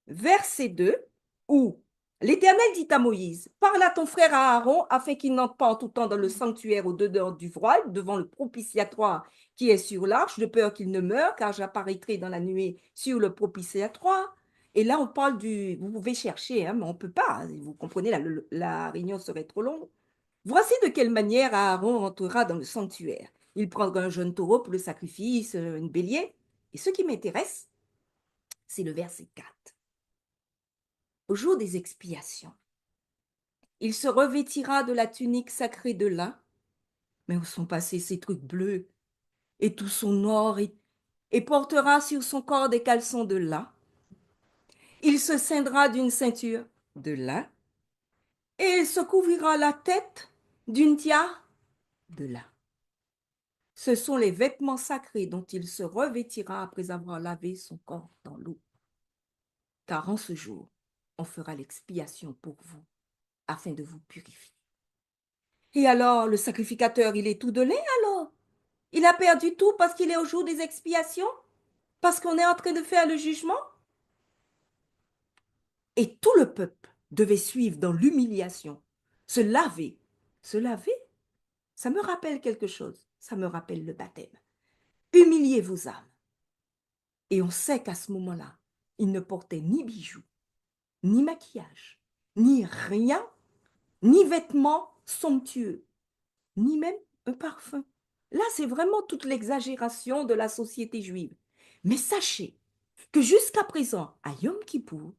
S1: verset 2, où l'Éternel dit à Moïse, parle à ton frère Aaron afin qu'il n'entre pas en tout temps dans le sanctuaire au-dedans du voile, devant le propitiatoire qui est sur l'arche, de peur qu'il ne meure, car j'apparaîtrai dans la nuée sur le propitiatoire. Et là, on parle du... Vous pouvez chercher, hein, mais on ne peut pas. Vous comprenez, la réunion serait trop longue. Voici de quelle manière Aaron entrera dans le sanctuaire. Il prendra un jeune taureau pour le sacrifice, une bélier. Et ce qui m'intéresse, c'est le verset 4. Au jour des expiations, il se revêtira de la tunique sacrée de lin. Mais où sont passés ces trucs bleus et tout son or et portera sur son corps des caleçons de lin. Il se ceindra d'une ceinture de lin et il se couvrira la tête d'une tiare de lin. Ce sont les vêtements sacrés dont il se revêtira après avoir lavé son corps dans l'eau. Car en ce jour, on fera l'expiation pour vous, afin de vous purifier. Et alors, le sacrificateur, il est tout donné alors? Il a perdu tout parce qu'il est au jour des expiations? Parce qu'on est en train de faire le jugement? Et tout le peuple devait suivre dans l'humiliation, se laver. Se laver, ça me rappelle quelque chose. Ça me rappelle le baptême. Humiliez vos âmes. Et on sait qu'à ce moment-là, il ne portait ni bijoux, ni maquillage, ni rien, ni vêtements somptueux, ni même un parfum. Là, c'est vraiment toute l'exagération de la société juive. Mais sachez que jusqu'à présent, à Yom Kippour,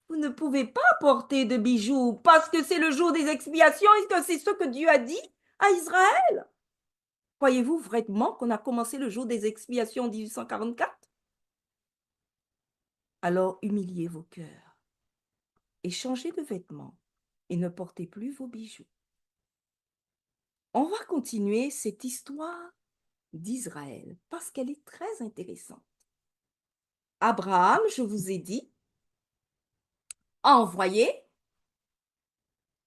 S1: vous ne pouvez pas porter de bijoux parce que c'est le jour des expiations et que c'est ce que Dieu a dit à Israël. Croyez-vous vraiment qu'on a commencé le jour des expiations en 1844? Alors humiliez vos cœurs et changez de vêtements et ne portez plus vos bijoux. On va continuer cette histoire d'Israël parce qu'elle est très intéressante. Abraham, je vous ai dit, a envoyé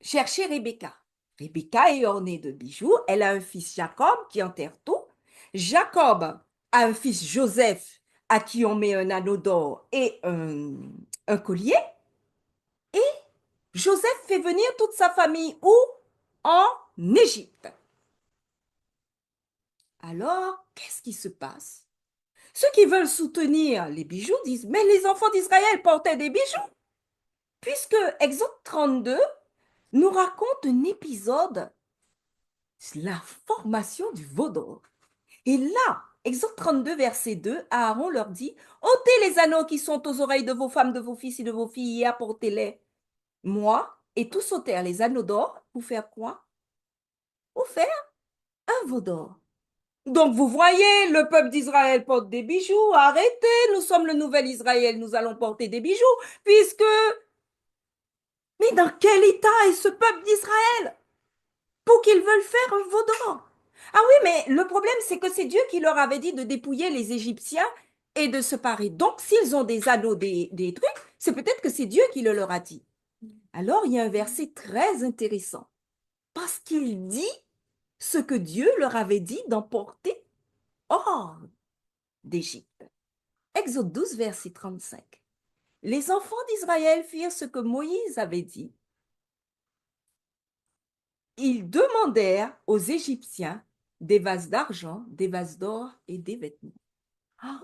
S1: chercher Rebecca. Rebecca est ornée de bijoux. Elle a un fils Jacob qui enterre tout. Jacob a un fils Joseph à qui on met un anneau d'or et un collier. Et Joseph fait venir toute sa famille où? En Égypte. Alors, qu'est-ce qui se passe? Ceux qui veulent soutenir les bijoux disent, mais les enfants d'Israël portaient des bijoux. Puisque Exode 32 nous raconte un épisode, la formation du veau d'or. Et là, Exode 32, verset 2, Aaron leur dit, ôtez les anneaux qui sont aux oreilles de vos femmes, de vos fils et de vos filles et apportez-les. Moi, et tous ôtèrent les anneaux d'or pour faire quoi? Pour faire un veau d'or. Donc, vous voyez, le peuple d'Israël porte des bijoux. Arrêtez, nous sommes le nouvel Israël, nous allons porter des bijoux, puisque... Mais dans quel état est ce peuple d'Israël pour qu'ils veulent faire un veau d'or? Ah oui, mais le problème, c'est que c'est Dieu qui leur avait dit de dépouiller les Égyptiens et de se parer. Donc, s'ils ont des anneaux, des trucs, c'est peut-être que c'est Dieu qui le leur a dit. Alors, il y a un verset très intéressant, parce qu'il dit ce que Dieu leur avait dit d'emporter hors d'Égypte. Exode 12, verset 35. Les enfants d'Israël firent ce que Moïse avait dit. Ils demandèrent aux Égyptiens des vases d'argent, des vases d'or et des vêtements. Ah.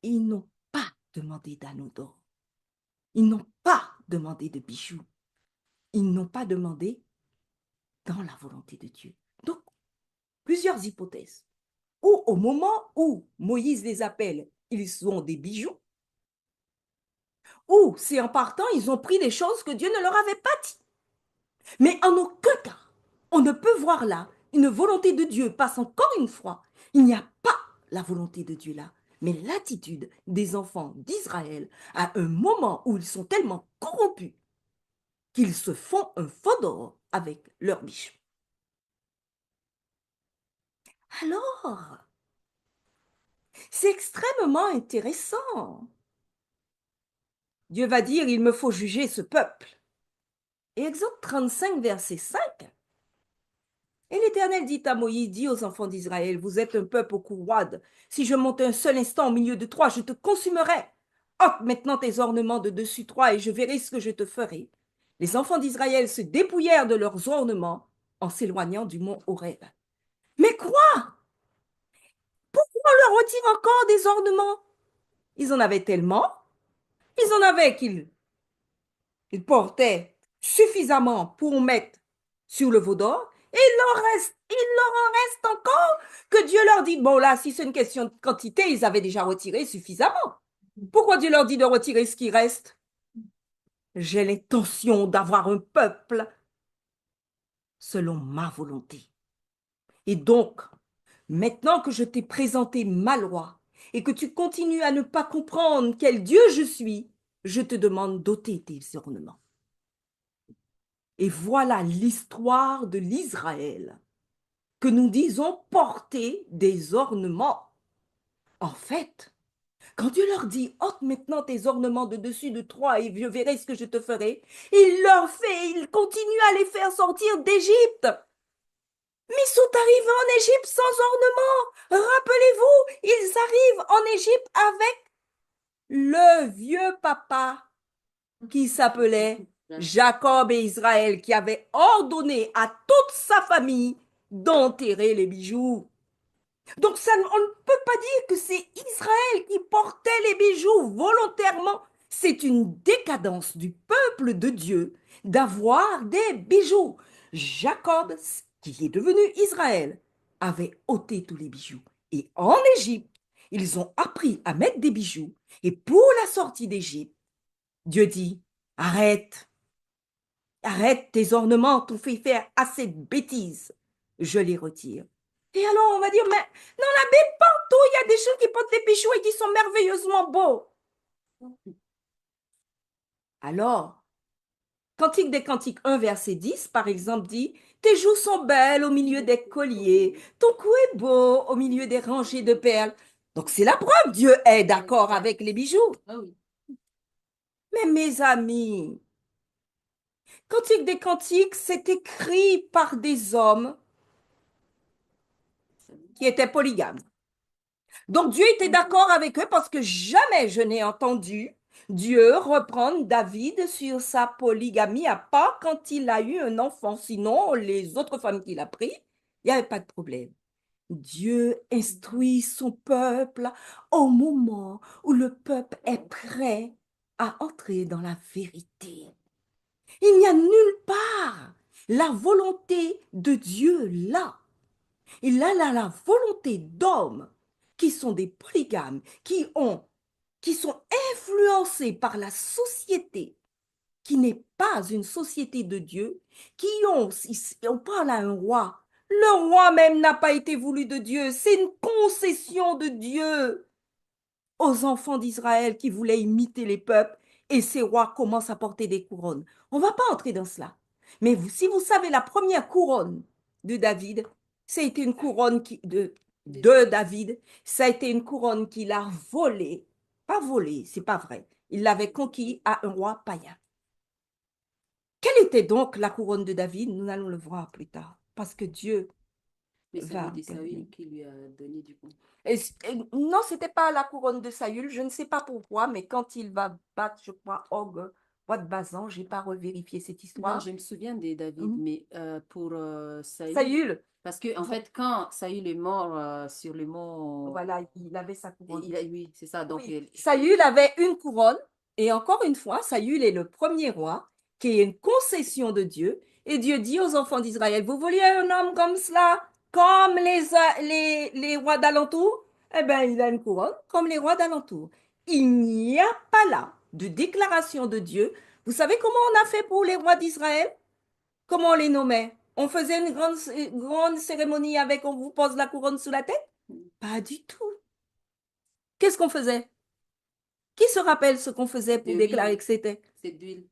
S1: Ils n'ont pas demandé d'anneaux d'or. Ils n'ont pas demandé de bijoux. Ils n'ont pas demandé dans la volonté de Dieu. Donc, plusieurs hypothèses. Ou au moment où Moïse les appelle, ils ont des bijoux. Ou c'est en partant, ils ont pris des choses que Dieu ne leur avait pas dit. Mais en aucun cas, on ne peut voir là une volonté de Dieu passe encore une fois. Il n'y a pas la volonté de Dieu là, mais l'attitude des enfants d'Israël à un moment où ils sont tellement corrompus qu'ils se font un faux d'or avec leurs bijoux. Alors, c'est extrêmement intéressant. Dieu va dire, il me faut juger ce peuple. Et Exode 35, verset 5. Et l'Éternel dit à Moïse, dit aux enfants d'Israël, vous êtes un peuple au cou roide. Si je monte un seul instant au milieu de toi, je te consumerai. Ôte maintenant tes ornements de dessus toi et je verrai ce que je te ferai. Les enfants d'Israël se dépouillèrent de leurs ornements en s'éloignant du mont Horeb. Mais quoi? Pourquoi on leur retire encore des ornements? Ils en avaient tellement. Ils en avaient qu'ils portaient suffisamment pour mettre sur le veau d'or. Et il leur en reste encore que Dieu leur dit, bon là, si c'est une question de quantité, ils avaient déjà retiré suffisamment. Pourquoi Dieu leur dit de retirer ce qui reste? J'ai l'intention d'avoir un peuple selon ma volonté. Et donc, maintenant que je t'ai présenté ma loi et que tu continues à ne pas comprendre quel Dieu je suis, je te demande d'ôter tes ornements. Et voilà l'histoire de l'Israël que nous disons porter des ornements. En fait, quand Dieu leur dit, ôte maintenant tes ornements de dessus de toi et je verrai ce que je te ferai, il continue à les faire sortir d'Égypte. Mais ils sont arrivés en Égypte sans ornements. Rappelez-vous, ils arrivent en Égypte avec le vieux papa qui s'appelait Jacob et Israël, qui avait ordonné à toute sa famille d'enterrer les bijoux. Donc on ne peut pas dire que c'est Israël qui portait les bijoux volontairement. C'est une décadence du peuple de Dieu d'avoir des bijoux. Jacob, qui est devenu Israël, avait ôté tous les bijoux. Et en Égypte, ils ont appris à mettre des bijoux. Et pour la sortie d'Égypte, Dieu dit, arrête, arrête tes ornements, t'ont fait faire assez de bêtises. Je les retire. Et alors, on va dire, mais dans la Bible, partout, il y a des gens qui portent des bijoux et qui sont merveilleusement beaux. Alors, Cantique des Cantiques 1, verset 10, par exemple, dit, tes joues sont belles au milieu des colliers, ton cou est beau au milieu des rangées de perles. Donc, c'est la preuve, Dieu est d'accord avec les bijoux.
S4: Ah oui.
S1: Mais mes amis, Cantique des Cantiques, c'est écrit par des hommes qui étaient polygames. Donc Dieu était d'accord avec eux parce que jamais je n'ai entendu Dieu reprendre David sur sa polygamie, à part quand il a eu un enfant. Sinon, les autres femmes qu'il a pris, il n'y avait pas de problème. Dieu instruit son peuple au moment où le peuple est prêt à entrer dans la vérité. Il n'y a nulle part la volonté de Dieu là. Il a là la volonté d'hommes qui sont des polygames, qui sont influencés par la société, qui n'est pas une société de Dieu, on parle à un roi. Le roi même n'a pas été voulu de Dieu, c'est une concession de Dieu aux enfants d'Israël qui voulaient imiter les peuples, et ces rois commencent à porter des couronnes. On ne va pas entrer dans cela. Mais si vous savez, la première couronne de David, ça a été une couronne de David, ça a été une couronne qu'il a volée. Pas volée, c'est pas vrai. Il l'avait conquis à un roi païen. Quelle était donc la couronne de David? Nous allons le voir plus tard. Parce que Dieu
S4: Mais c'est
S1: va
S4: Saül
S1: intervenir.
S4: qui lui a donné du coup.
S1: Non, ce n'était pas la couronne de Saül, je ne sais pas pourquoi, mais quand il va battre, je crois, Og, roi de Basan, je n'ai pas revérifié cette
S4: Non,
S1: histoire.
S4: je me souviens de David,
S1: Mhm.
S4: mais pour Saül,
S1: Saül,
S4: parce que en fait, quand Saül est mort sur le mont,
S1: voilà, il avait sa couronne.
S4: oui, c'est ça. Donc,
S1: Oui, Saül avait une couronne, et encore une fois, Saül est le premier roi, qui est une concession de Dieu, et Dieu dit aux enfants d'Israël, vous vouliez un homme comme cela, comme les rois d'alentour? Eh bien, il a une couronne comme les rois d'alentour. Il n'y a pas là de déclaration de Dieu. Vous savez comment on a fait pour les rois d'Israël? Comment on les nommait? On faisait une grande cérémonie avec, on vous pose la couronne sous la tête? Pas du tout. Qu'est-ce qu'on faisait? Qui se rappelle ce qu'on faisait pour
S4: De
S1: déclarer
S4: l'huile.
S1: que c'était?
S4: C'est d'huile.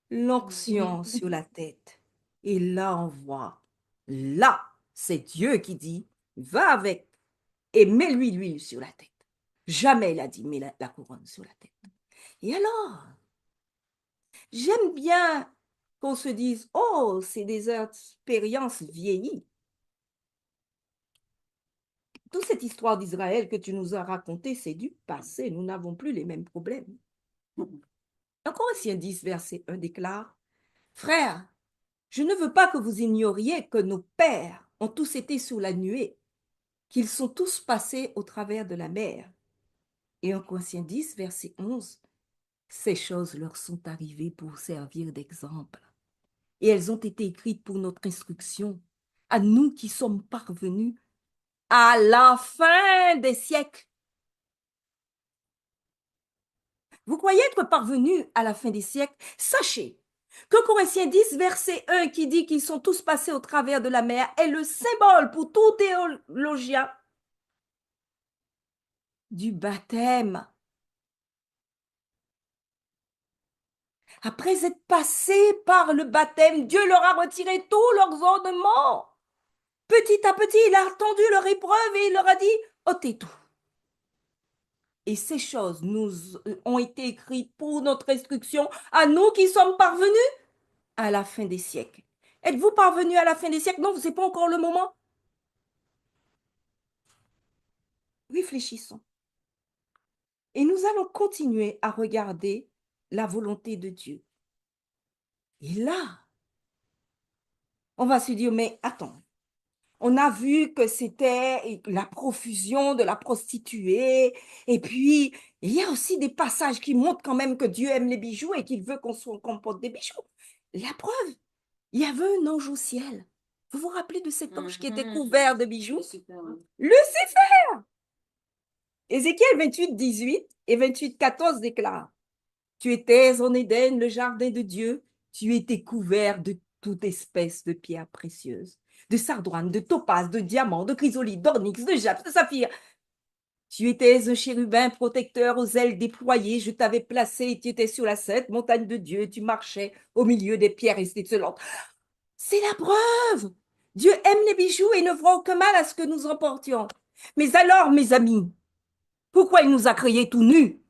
S1: L'onction sur la tête. Et là, on voit, là, c'est Dieu qui dit, va avec et mets-lui l'huile sur la tête. Jamais il a dit, mets la couronne sur la tête. Et alors, j'aime bien qu'on se dise, oh, c'est des expériences vieillies. Toute cette histoire d'Israël que tu nous as racontée, c'est du passé. Nous n'avons plus les mêmes problèmes. En Corinthiens 10, verset 1 déclare, frères, je ne veux pas que vous ignoriez que nos pères ont tous été sous la nuée, qu'ils sont tous passés au travers de la mer. Et en Corinthiens 10, verset 11, ces choses leur sont arrivées pour servir d'exemple. Et elles ont été écrites pour notre instruction, à nous qui sommes parvenus à la fin des siècles. Vous croyez être parvenus à la fin des siècles? Sachez que Corinthiens 10, verset 1, qui dit qu'ils sont tous passés au travers de la mer, est le symbole pour tout théologien du baptême. Après être passés par le baptême, Dieu leur a retiré tous leurs ornements. Petit à petit, il a attendu leur épreuve et il leur a dit, ôtez tout. Et ces choses ont été écrites pour notre instruction, à nous qui sommes parvenus à la fin des siècles. Êtes-vous parvenus à la fin des siècles? Non, ce n'est pas encore le moment. Réfléchissons. Et nous allons continuer à regarder la volonté de Dieu. Et là, on va se dire, mais attends, on a vu que c'était la profusion de la prostituée, et puis il y a aussi des passages qui montrent quand même que Dieu aime les bijoux et qu'il veut qu'on porte des bijoux. La preuve, il y avait un ange au ciel. Vous vous rappelez de cet ange qui était couvert de bijoux? Lucifer! Ézéchiel 28, 18 et 28, 14 déclarent, tu étais en Éden, le jardin de Dieu, tu étais couvert de toute espèce de pierres précieuses, de sardoine, de topaze, de diamants, de chrysolite, d'onyx, de jaspis, de saphir. Tu étais un chérubin protecteur aux ailes déployées, je t'avais placé et tu étais sur la sainte montagne de Dieu, tu marchais au milieu des pierres étincelantes. C'est la preuve! Dieu aime les bijoux et ne voit aucun mal à ce que nous emportions. Mais alors, mes amis, Pourquoi il nous a créés tout nus?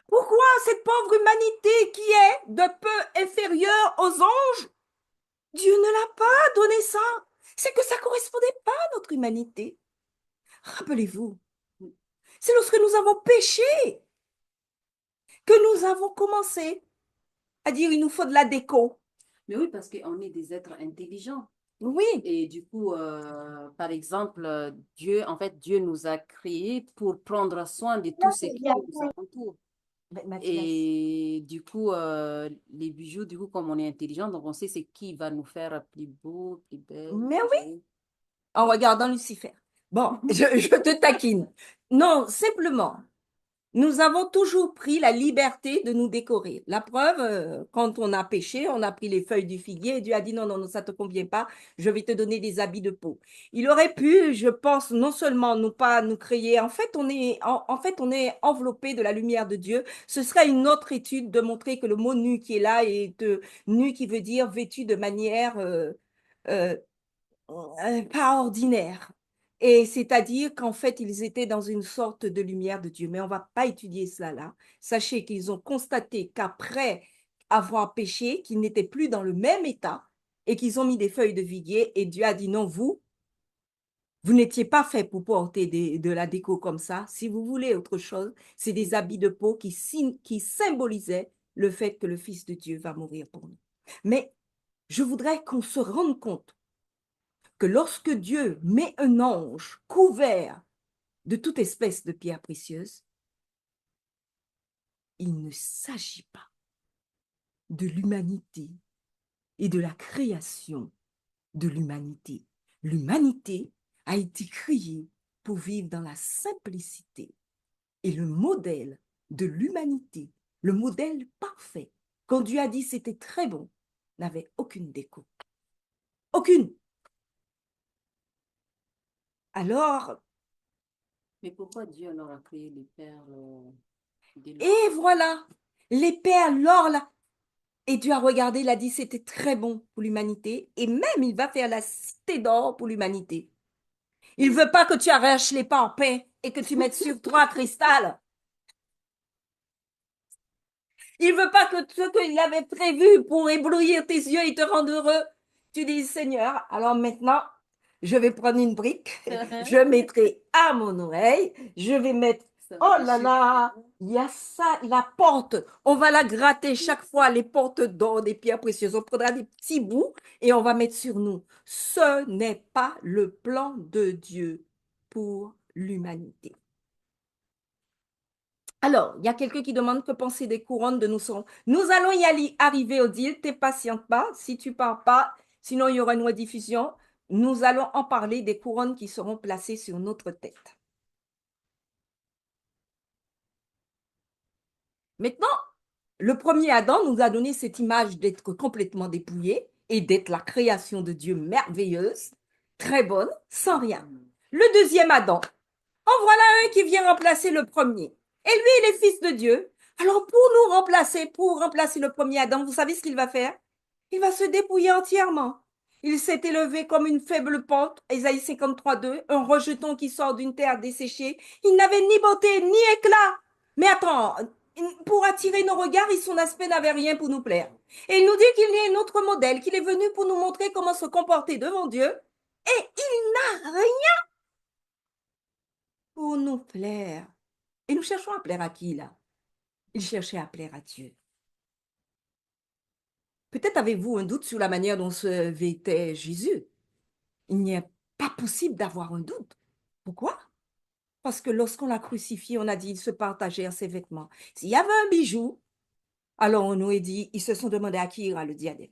S1: Pourquoi cette pauvre humanité qui est de peu inférieure aux anges, Dieu ne l'a pas donné ça? C'est que ça ne correspondait pas à notre humanité. Rappelez-vous, c'est lorsque nous avons péché que nous avons commencé à dire il nous faut de la déco.
S4: Mais oui, parce qu'on est des êtres intelligents.
S1: Oui,
S4: Et du coup, par exemple, Dieu nous a créés pour prendre soin de tout ce qui nous entoure.
S1: Mathias.
S4: Et du coup, les bijoux, du coup, comme on est intelligent, donc on sait c'est qui va nous faire plus beau, plus belle.
S1: Mais
S4: plus
S1: oui,
S4: beau.
S1: en regardant Lucifer. Bon, je te taquine. Non, simplement, nous avons toujours pris la liberté de nous décorer. La preuve, quand on a péché, on a pris les feuilles du figuier et Dieu a dit non, non, non, ça ne te convient pas, je vais te donner des habits de peau. Il aurait pu, je pense, non seulement nous pas nous créer, en fait, on est enveloppé de la lumière de Dieu. Ce serait une autre étude de montrer que le mot nu qui est là est nu qui veut dire vêtu de manière euh, pas ordinaire. Et c'est-à-dire qu'en fait, ils étaient dans une sorte de lumière de Dieu. Mais on ne va pas étudier cela là. Sachez qu'ils ont constaté qu'après avoir péché, qu'ils n'étaient plus dans le même état et qu'ils ont mis des feuilles de viguier et Dieu a dit non, vous n'étiez pas fait pour porter de la déco comme ça. Si vous voulez autre chose, c'est des habits de peau qui symbolisaient le fait que le Fils de Dieu va mourir pour nous. Mais je voudrais qu'on se rende compte que lorsque Dieu met un ange couvert de toute espèce de pierres précieuses, il ne s'agit pas de l'humanité et de la création de l'humanité. L'humanité a été créée pour vivre dans la simplicité. Et le modèle de l'humanité, le modèle parfait, quand Dieu a dit c'était très bon, n'avait aucune déco. Aucune. Alors,
S4: Mais pourquoi Dieu alors a créé les perles de l'or?
S1: et voilà, les perles, l'or, là. Et Dieu a regardé, il a dit c'était très bon pour l'humanité. Et même, il va faire la cité d'or pour l'humanité. Il ne veut pas que tu arraches les pampins et que tu mettes sur 3 cristals. Il ne veut pas que ce qu'il avait prévu pour éblouir tes yeux et te rendre heureux, tu dis Seigneur, alors maintenant, je vais prendre une brique, je mettrai à mon oreille, je vais mettre,
S4: Ça
S1: oh
S4: va
S1: là
S4: déchirer.
S1: là, il y a ça, la porte, on va la gratter chaque fois, les portes d'or, des pierres précieuses, on prendra des petits bouts et on va mettre sur nous. Ce n'est pas le plan de Dieu pour l'humanité. Alors, il y a quelqu'un qui demande que penser des couronnes de nous serons. Nous allons arriver au deal. T'es patiente pas. Si tu pars pas, sinon il y aura une rediffusion. Nous allons en parler des couronnes qui seront placées sur notre tête. Maintenant, le premier Adam nous a donné cette image d'être complètement dépouillé et d'être la création de Dieu merveilleuse, très bonne, sans rien. Le deuxième Adam, en voilà un qui vient remplacer le premier. Et lui, il est fils de Dieu. Alors, pour remplacer le premier Adam, vous savez ce qu'il va faire? Il va se dépouiller entièrement. Il s'est élevé comme une faible pente, Ésaïe 53:2, un rejeton qui sort d'une terre desséchée. Il n'avait ni beauté ni éclat. Mais attends, pour attirer nos regards, son aspect n'avait rien pour nous plaire. Et il nous dit qu'il y a un autre modèle, qu'il est venu pour nous montrer comment se comporter devant Dieu. Et il n'a rien pour nous plaire. Et nous cherchons à plaire à qui, là? Il cherchait à plaire à Dieu. Peut-être avez-vous un doute sur la manière dont se vêtait Jésus. Il n'y est pas possible d'avoir un doute. Pourquoi? Parce que lorsqu'on l'a crucifié, on a dit qu'il se partageait ses vêtements. S'il y avait un bijou, alors on nous a dit, ils se sont demandé à qui ira le diadème.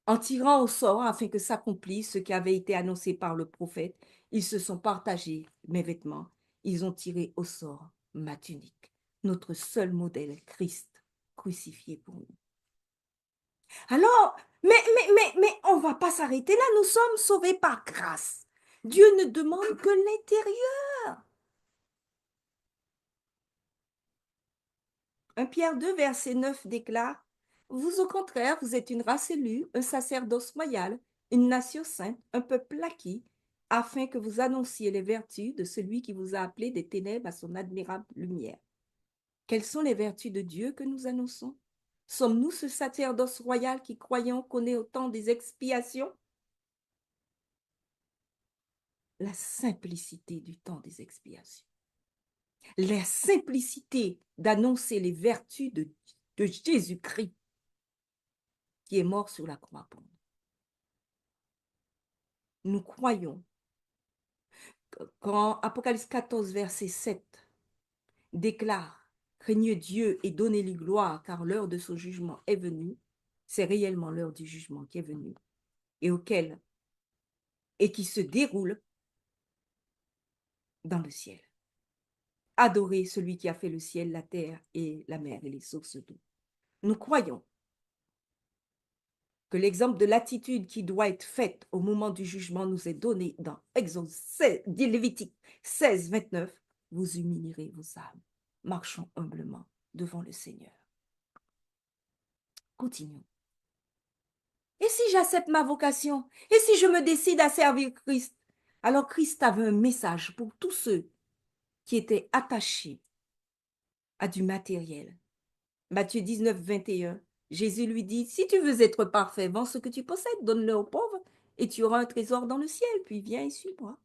S1: En tirant au sort afin que s'accomplisse ce qui avait été annoncé par le prophète, ils se sont partagés mes vêtements. Ils ont tiré au sort ma tunique. Notre seul modèle, Christ, crucifié pour nous. Alors, mais on ne va pas s'arrêter là. Nous sommes sauvés par grâce. Dieu ne demande que l'intérieur. 1 Pierre 2, verset 9 déclare, « Vous, au contraire, vous êtes une race élue, un sacerdoce royal, une nation sainte, un peuple acquis, afin que vous annonciez les vertus de celui qui vous a appelé des ténèbres à son admirable lumière. Quelles sont les vertus de Dieu que nous annonçons? Sommes-nous ce sacerdoce royal qui, croyant, connaît au temps des expiations? La simplicité du temps des expiations. La simplicité d'annoncer les vertus de Jésus-Christ qui est mort sur la croix pour nous. Nous croyons quand Apocalypse 14, verset 7 déclare « Craignez Dieu et donnez-lui gloire, car l'heure de son jugement est venue », c'est réellement l'heure du jugement qui est venue et qui se déroule dans le ciel. Adorez celui qui a fait le ciel, la terre et la mer et les sources d'eau. Nous croyons que l'exemple de l'attitude qui doit être faite au moment du jugement nous est donné dans Lévitique 16, 29. Vous humilierez vos âmes, marchons humblement devant le Seigneur. Continuons. Et si j'accepte ma vocation? Et si je me décide à servir Christ? Alors Christ avait un message pour tous ceux qui étaient attachés à du matériel. Matthieu 19, 21. Jésus lui dit, si tu veux être parfait, vends ce que tu possèdes, donne-le aux pauvres, et tu auras un trésor dans le ciel, puis viens et suis-moi.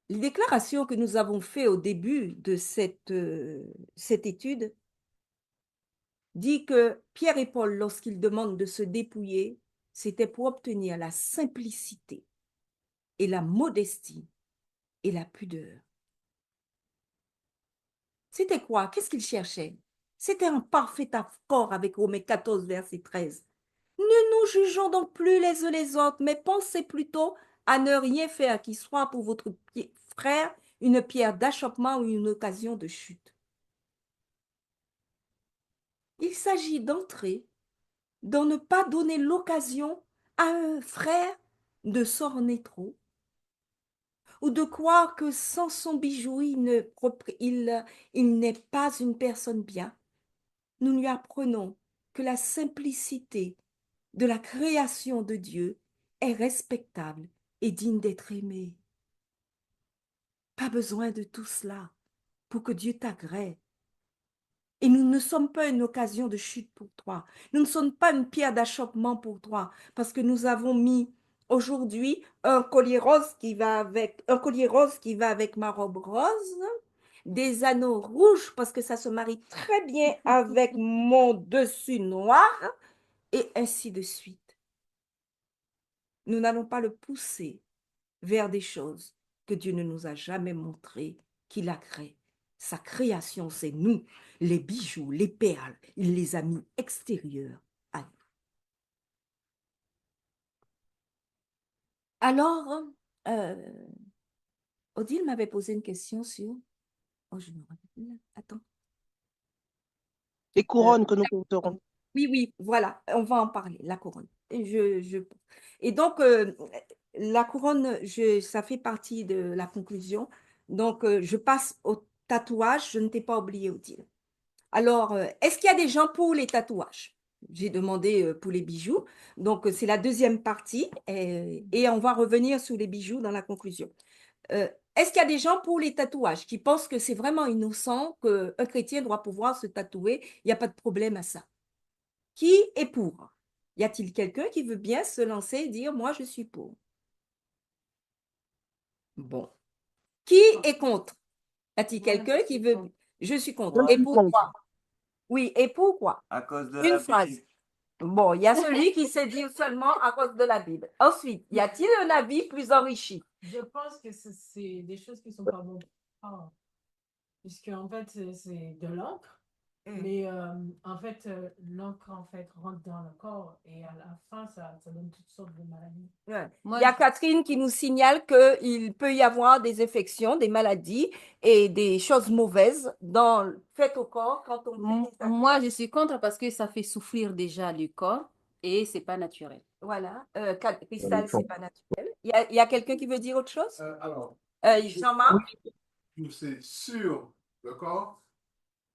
S1: Les déclarations que nous avons faites au début de cette étude dit que Pierre et Paul, lorsqu'ils demandent de se dépouiller, c'était pour obtenir la simplicité et la modestie et la pudeur. C'était quoi? Qu'est-ce qu'ils cherchaient? C'était un parfait accord avec Romains 14, verset 13. Ne nous jugeons donc plus les uns les autres, mais pensez plutôt à ne rien faire qui soit pour votre frère une pierre d'achoppement ou une occasion de chute. Il s'agit d'entrer dans ne pas donner l'occasion à un frère de s'orner trop ou de croire que sans son bijou, il n'est pas une personne bien. Nous lui apprenons que la simplicité de la création de Dieu est respectable et digne d'être aimée. Pas besoin de tout cela pour que Dieu t'agrée. Et nous ne sommes pas une occasion de chute pour toi. Nous ne sommes pas une pierre d'achoppement pour toi parce que nous avons mis aujourd'hui un collier rose qui va avec ma robe rose, des anneaux rouges parce que ça se marie très bien avec mon dessus noir et ainsi de suite. Nous n'allons pas le pousser vers des choses que Dieu ne nous a jamais montrées qu'il a créées. Sa création, c'est nous, les bijoux, les perles. Il les a mis extérieurs à nous. Alors, Odile m'avait posé une question sur... Oh, je me rappelle plus. Attends.
S2: Les couronnes que nous porterons.
S1: Oui, voilà, on va en parler, la couronne. Et donc, la couronne, ça fait partie de la conclusion. Donc, je passe au tatouage. Je ne t'ai pas oublié, Odile. Alors, est-ce qu'il y a des gens pour les tatouages? J'ai demandé pour les bijoux. Donc, c'est la deuxième partie et on va revenir sur les bijoux dans la conclusion. Est-ce qu'il y a des gens pour les tatouages qui pensent que c'est vraiment innocent, qu'un chrétien doit pouvoir se tatouer? Il n'y a pas de problème à ça. Qui est pour? Y a-t-il quelqu'un qui veut bien se lancer et dire, moi, je suis pour? Bon. Qui est contre? Y a-t-il quelqu'un qui veut... Je suis contre. Et pourquoi? Oui, et pourquoi?
S3: À cause de
S1: Une
S3: la
S1: phrase.
S3: Bible.
S1: Bon, il y a celui qui sait dire seulement à cause de la Bible. Ensuite, y a-t-il un avis plus enrichi?
S10: Je pense que c'est des choses qui sont pas bonnes. Puisque en fait, c'est de l'encre. Mais en fait, l'encre rentre dans le corps et à la fin, ça donne toutes sortes de maladies.
S1: Ouais.
S4: Moi,
S1: Il y a Catherine qui nous signale qu'il peut y avoir des infections, des maladies et des choses mauvaises faites au corps quand on fait des tatouages.
S4: moi, je suis contre parce que ça fait souffrir déjà le corps et c'est pas naturel.
S1: Voilà. Cristal, c'est pas naturel. Il y a quelqu'un qui veut dire autre chose?
S6: Alors,
S1: Jean-Marc?
S6: c'est sur le corps,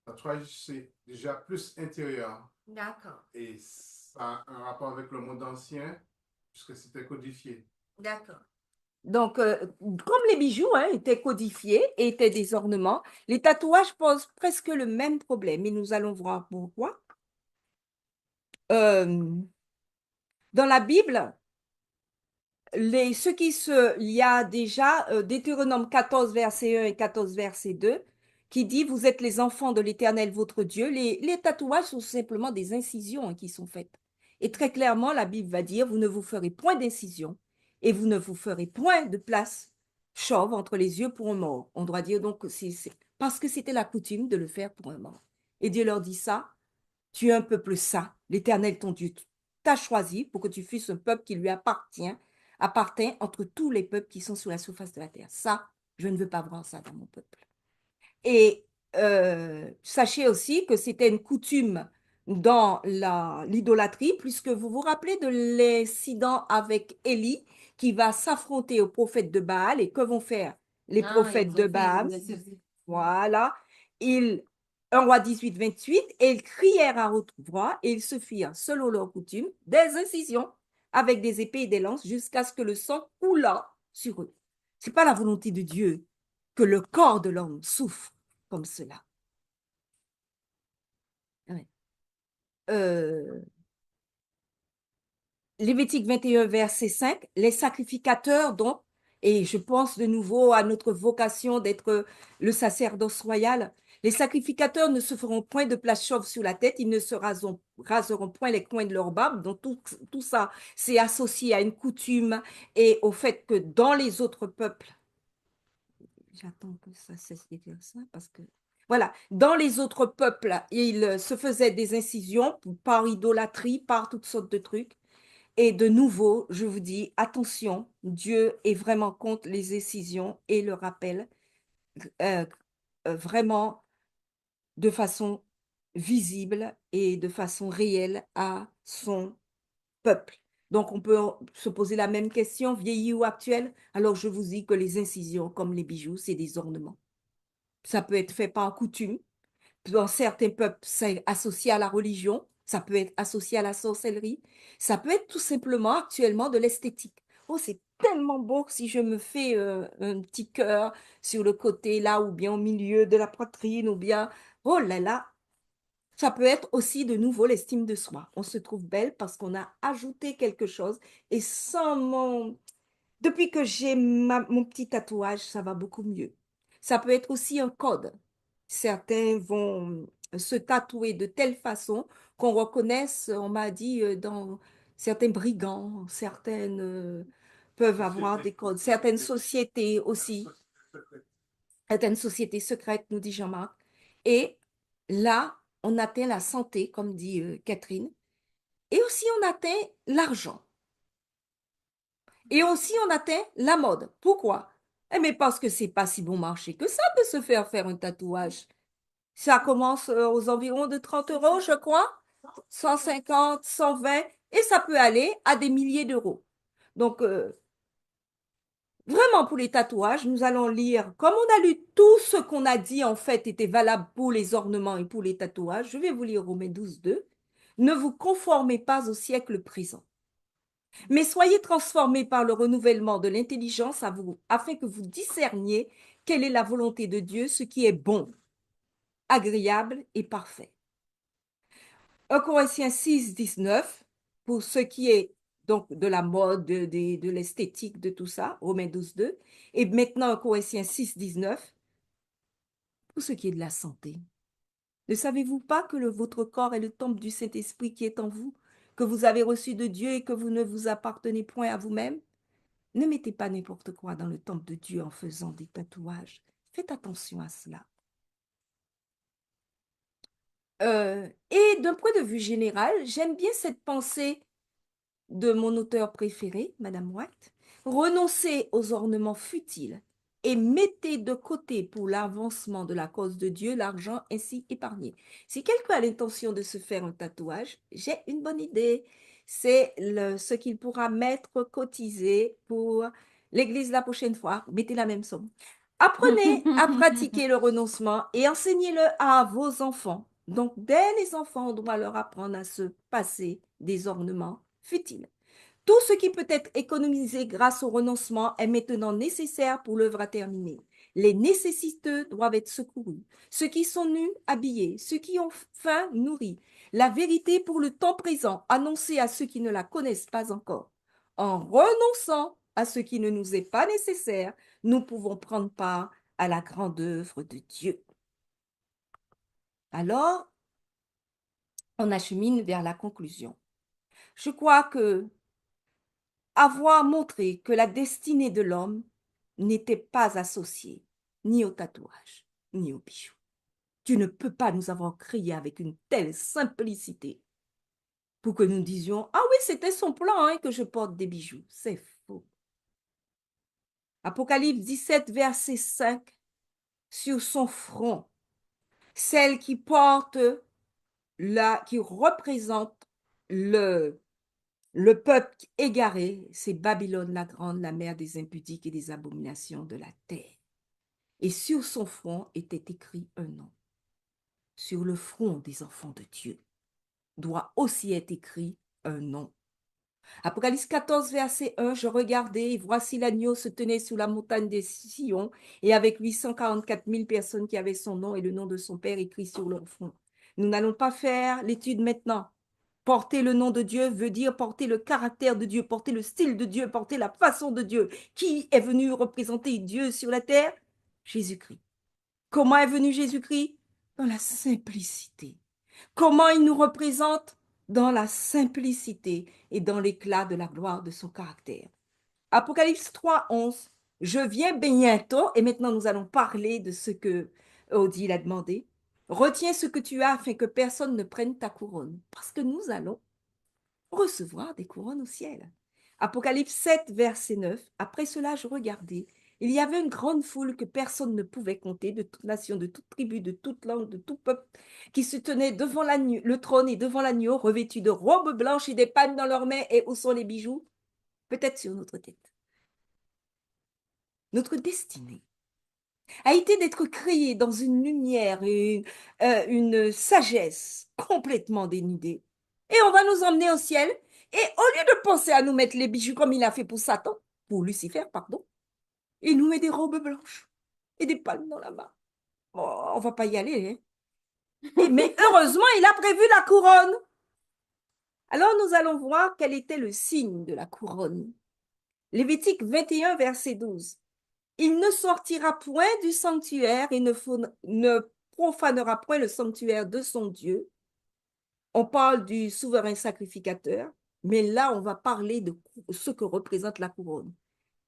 S6: le tatouage, c'est déjà plus intérieur.
S1: D'accord,
S6: Et ça a un rapport avec le monde ancien, puisque c'était codifié.
S1: d'accord. Donc, comme les bijoux étaient codifiés et étaient des ornements, les tatouages posent presque le même problème et nous allons voir pourquoi. Dans la Bible, il y a déjà Deutéronome 14, verset 1 et 14, verset 2, qui dit, vous êtes les enfants de l'Éternel, votre Dieu. Les tatouages sont simplement des incisions qui sont faites. Et très clairement, la Bible va dire, vous ne vous ferez point d'incision et vous ne vous ferez point de place chauve entre les yeux pour un mort. On doit dire donc, parce que c'était la coutume de le faire pour un mort. Et Dieu leur dit ça, tu es un peuple saint, l'Éternel ton Dieu t'a choisi pour que tu fusses un peuple qui lui appartient entre tous les peuples qui sont sur la surface de la terre. Ça, je ne veux pas voir ça dans mon peuple. Et sachez aussi que c'était une coutume dans l'idolâtrie, puisque vous vous rappelez de l'incident avec Élie qui va s'affronter aux prophètes de Baal. Et que vont faire les prophètes de Baal? Voilà. 1 roi 18, 28, et ils crièrent à haute voix et ils se firent, selon leur coutume, des incisions avec des épées et des lances jusqu'à ce que le sang coulât sur eux. Ce n'est pas la volonté de Dieu que le corps de l'homme souffre comme cela. Ouais. Lévitique 21, verset 5, les sacrificateurs, donc, et je pense de nouveau à notre vocation d'être le sacerdoce royal, les sacrificateurs ne se feront point de place chauve sur la tête, ils ne se raseront point les coins de leur barbe, donc tout ça, c'est associé à une coutume et au fait que dans les autres peuples, j'attends que ça cesse de dire ça parce que, voilà, dans les autres peuples, ils se faisaient des incisions par idolâtrie, par toutes sortes de trucs. Et de nouveau, je vous dis, attention, Dieu est vraiment contre les incisions et le rappelle vraiment de façon visible et de façon réelle à son peuple. Donc, on peut se poser la même question, vieilli ou actuel. Alors, je vous dis que les incisions, comme les bijoux, c'est des ornements. Ça peut être fait par coutume. Dans certains peuples, c'est associé à la religion, ça peut être associé à la sorcellerie, ça peut être tout simplement actuellement de l'esthétique. Oh, c'est tellement beau que si je me fais un petit cœur sur le côté là, ou bien au milieu de la poitrine, ou bien, oh là là, ça peut être aussi de nouveau l'estime de soi. On se trouve belle parce qu'on a ajouté quelque chose et depuis que j'ai mon petit tatouage, ça va beaucoup mieux. Ça peut être aussi un code. Certains vont se tatouer de telle façon qu'on reconnaisse, on m'a dit, dans certains brigands, certaines peuvent avoir des codes, certaines sociétés aussi, certaines sociétés secrètes, nous dit Jean-Marc. Et là, on atteint la santé, comme dit Catherine, et aussi on atteint l'argent. Et aussi, on atteint la mode. Pourquoi? Eh mais parce que c'est pas si bon marché que ça de se faire un tatouage. Ça commence aux environs de 30 euros, je crois, 150, 120, et ça peut aller à des milliers d'euros. Donc, vraiment, pour les tatouages, nous allons lire, comme on a lu tout ce qu'on a dit, en fait, était valable pour les ornements et pour les tatouages. Je vais vous lire Romains 12, 2. Ne vous conformez pas au siècle présent, mais soyez transformés par le renouvellement de l'intelligence afin que vous discerniez quelle est la volonté de Dieu, ce qui est bon, agréable et parfait. 1 Corinthiens 6, 19, pour ce qui est donc de la mode, de l'esthétique, de tout ça, Romains 12, 2. Et maintenant 1 Corinthiens 6, 19, pour ce qui est de la santé. Ne savez-vous pas que votre corps est le temple du Saint-Esprit qui est en vous, que vous avez reçu de Dieu et que vous ne vous appartenez point à vous-même? Ne mettez pas n'importe quoi dans le temple de Dieu en faisant des tatouages. Faites attention à cela. Et d'un point de vue général, j'aime bien cette pensée de mon auteur préféré, Madame White. Renoncez aux ornements futiles et mettez de côté pour l'avancement de la cause de Dieu l'argent ainsi épargné. Si quelqu'un a l'intention de se faire un tatouage, j'ai une bonne idée. C'est ce qu'il pourra mettre cotisé pour l'église la prochaine fois. Mettez la même somme. Apprenez à pratiquer le renoncement et enseignez-le à vos enfants. Donc, dès les enfants, on doit leur apprendre à se passer des ornements futiles. Tout ce qui peut être économisé grâce au renoncement est maintenant nécessaire pour l'œuvre à terminer. Les nécessiteux doivent être secourus, ceux qui sont nus, habillés, ceux qui ont faim, nourris. La vérité pour le temps présent, annoncée à ceux qui ne la connaissent pas encore. En renonçant à ce qui ne nous est pas nécessaire, nous pouvons prendre part à la grande œuvre de Dieu. Alors, on achemine vers la conclusion. Je crois que avoir montré que la destinée de l'homme n'était pas associée ni au tatouage, ni aux bijoux. Tu ne peux pas nous avoir créés avec une telle simplicité pour que nous disions « Ah oui, c'était son plan hein, que je porte des bijoux. » C'est faux. Apocalypse 17, verset 5, sur son front, celle qui porte, qui représente le peuple égaré, c'est Babylone la grande, la mère des impudiques et des abominations de la terre. Et sur son front était écrit un nom. Sur le front des enfants de Dieu doit aussi être écrit un nom. Apocalypse 14, verset 1, je regardais, et voici l'agneau se tenait sur la montagne des Sion, et avec lui 144 000 personnes qui avaient son nom et le nom de son Père écrit sur leur front. Nous n'allons pas faire l'étude maintenant. Porter le nom de Dieu veut dire porter le caractère de Dieu, porter le style de Dieu, porter la façon de Dieu. Qui est venu représenter Dieu sur la terre? Jésus-Christ. Comment est venu Jésus-Christ? Dans la simplicité. Comment il nous représente? Dans la simplicité et dans l'éclat de la gloire de son caractère. Apocalypse 3, 11. Je viens bientôt, et maintenant nous allons parler de ce que Odile a demandé. Retiens ce que tu as afin que personne ne prenne ta couronne, parce que nous allons recevoir des couronnes au ciel. Apocalypse 7, verset 9. Après cela, je regardais. Il y avait une grande foule que personne ne pouvait compter, de toute nation, de toute tribu, de toute langue, de tout peuple, qui se tenaient devant le trône et devant l'agneau, revêtus de robes blanches et des palmes dans leurs mains. Et où sont les bijoux? Peut-être sur notre tête. Notre destinée a été d'être créée dans une lumière et une sagesse complètement dénudée. Et on va nous emmener au ciel. Et au lieu de penser à nous mettre les bijoux comme il a fait pour Satan, pour Lucifer, pardon, il nous met des robes blanches et des palmes dans la main. Oh, on va pas y aller. Hein? Mais heureusement, il a prévu la couronne. Alors nous allons voir quel était le signe de la couronne. Lévitique 21, verset 12. Il ne sortira point du sanctuaire et ne profanera point le sanctuaire de son Dieu. On parle du souverain sacrificateur, mais là, on va parler de ce que représente la couronne.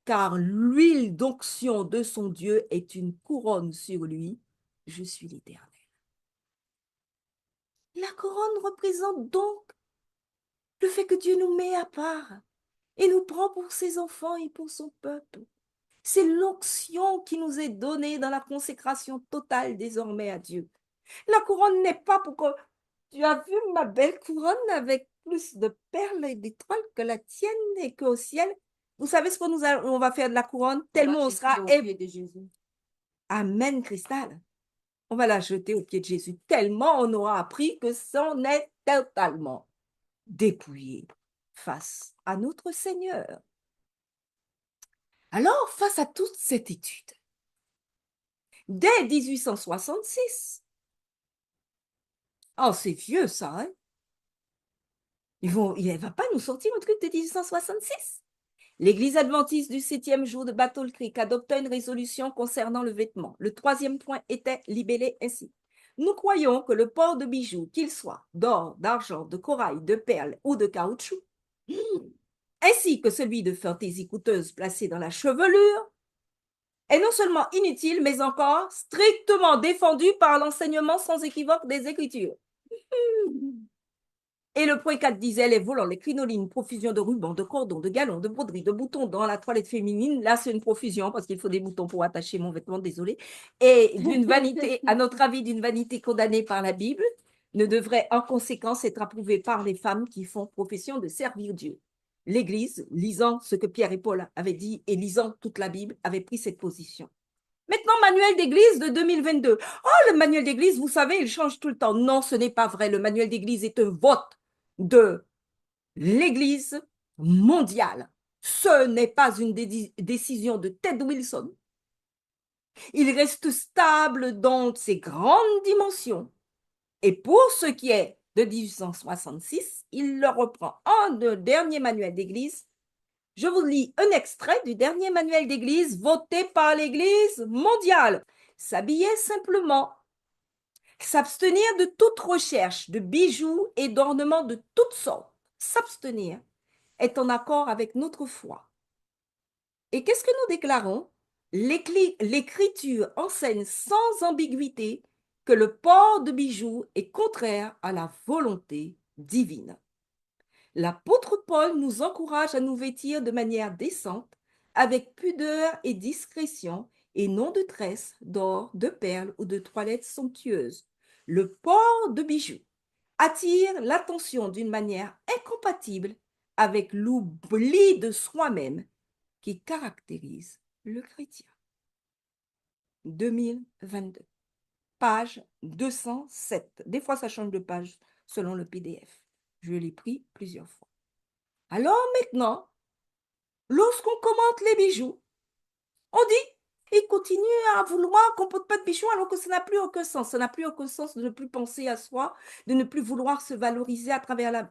S1: Car l'huile d'onction de son Dieu est une couronne sur lui. Je suis l'Éternel. La couronne représente donc le fait que Dieu nous met à part et nous prend pour ses enfants et pour son peuple. C'est l'onction qui nous est donnée dans la consécration totale désormais à Dieu. La couronne n'est pas pour que tu as vu ma belle couronne avec plus de perles et d'étoiles que la tienne et qu'au ciel. Vous savez ce qu'on va faire de la couronne? Tellement on sera...
S4: Au pied de Jésus.
S1: Amen, Cristal. On va la jeter au pied de Jésus. Tellement on aura appris que c'en est totalement dépouillé face à notre Seigneur. Alors, face à toute cette étude, dès 1866, oh, c'est vieux ça, hein? Il ne va pas nous sortir un truc de 1866. L'Église adventiste du 7e jour de Battle Creek adopta une résolution concernant le vêtement. Le 3e point était libellé ainsi. Nous croyons que le port de bijoux, qu'il soit d'or, d'argent, de corail, de perles ou de caoutchouc, ainsi que celui de fantaisie coûteuse placée dans la chevelure, est non seulement inutile, mais encore strictement défendu par l'enseignement sans équivoque des Écritures. Et le point 4 disait les volants, les crinolines, profusion de rubans, de cordons, de galons, de broderies, de boutons dans la toilette féminine. Là, c'est une profusion parce qu'il faut des boutons pour attacher mon vêtement, désolé. Et d'une vanité, à notre avis, d'une vanité condamnée par la Bible, ne devrait en conséquence être approuvée par les femmes qui font profession de servir Dieu. L'Église, lisant ce que Pierre et Paul avaient dit et lisant toute la Bible, avait pris cette position. Maintenant, manuel d'église de 2022. Oh, le manuel d'église, vous savez, il change tout le temps. Non, ce n'est pas vrai. Le manuel d'église est un vote de l'église mondiale. Ce n'est pas une décision de Ted Wilson. Il reste stable dans ses grandes dimensions. Et pour ce qui est de 1866, il le reprend en dernier manuel d'église. Je vous lis un extrait du dernier manuel d'église voté par l'Église mondiale. S'habiller simplement, s'abstenir de toute recherche de bijoux et d'ornements de toutes sortes, s'abstenir est en accord avec notre foi. Et qu'est-ce que nous déclarons? L'Écriture enseigne sans ambiguïté que le port de bijoux est contraire à la volonté divine. L'apôtre Paul nous encourage à nous vêtir de manière décente, avec pudeur et discrétion, et non de tresses, d'or, de perles ou de toilettes somptueuses. Le port de bijoux attire l'attention d'une manière incompatible avec l'oubli de soi-même qui caractérise le chrétien. 2022, page 207. Des fois, ça change de page selon le PDF. Je l'ai pris plusieurs fois. Alors maintenant, lorsqu'on commente les bijoux, on dit, il continue à vouloir qu'on ne porte pas de bijoux alors que ça n'a plus aucun sens. Ça n'a plus aucun sens de ne plus penser à soi, de ne plus vouloir se valoriser à travers la...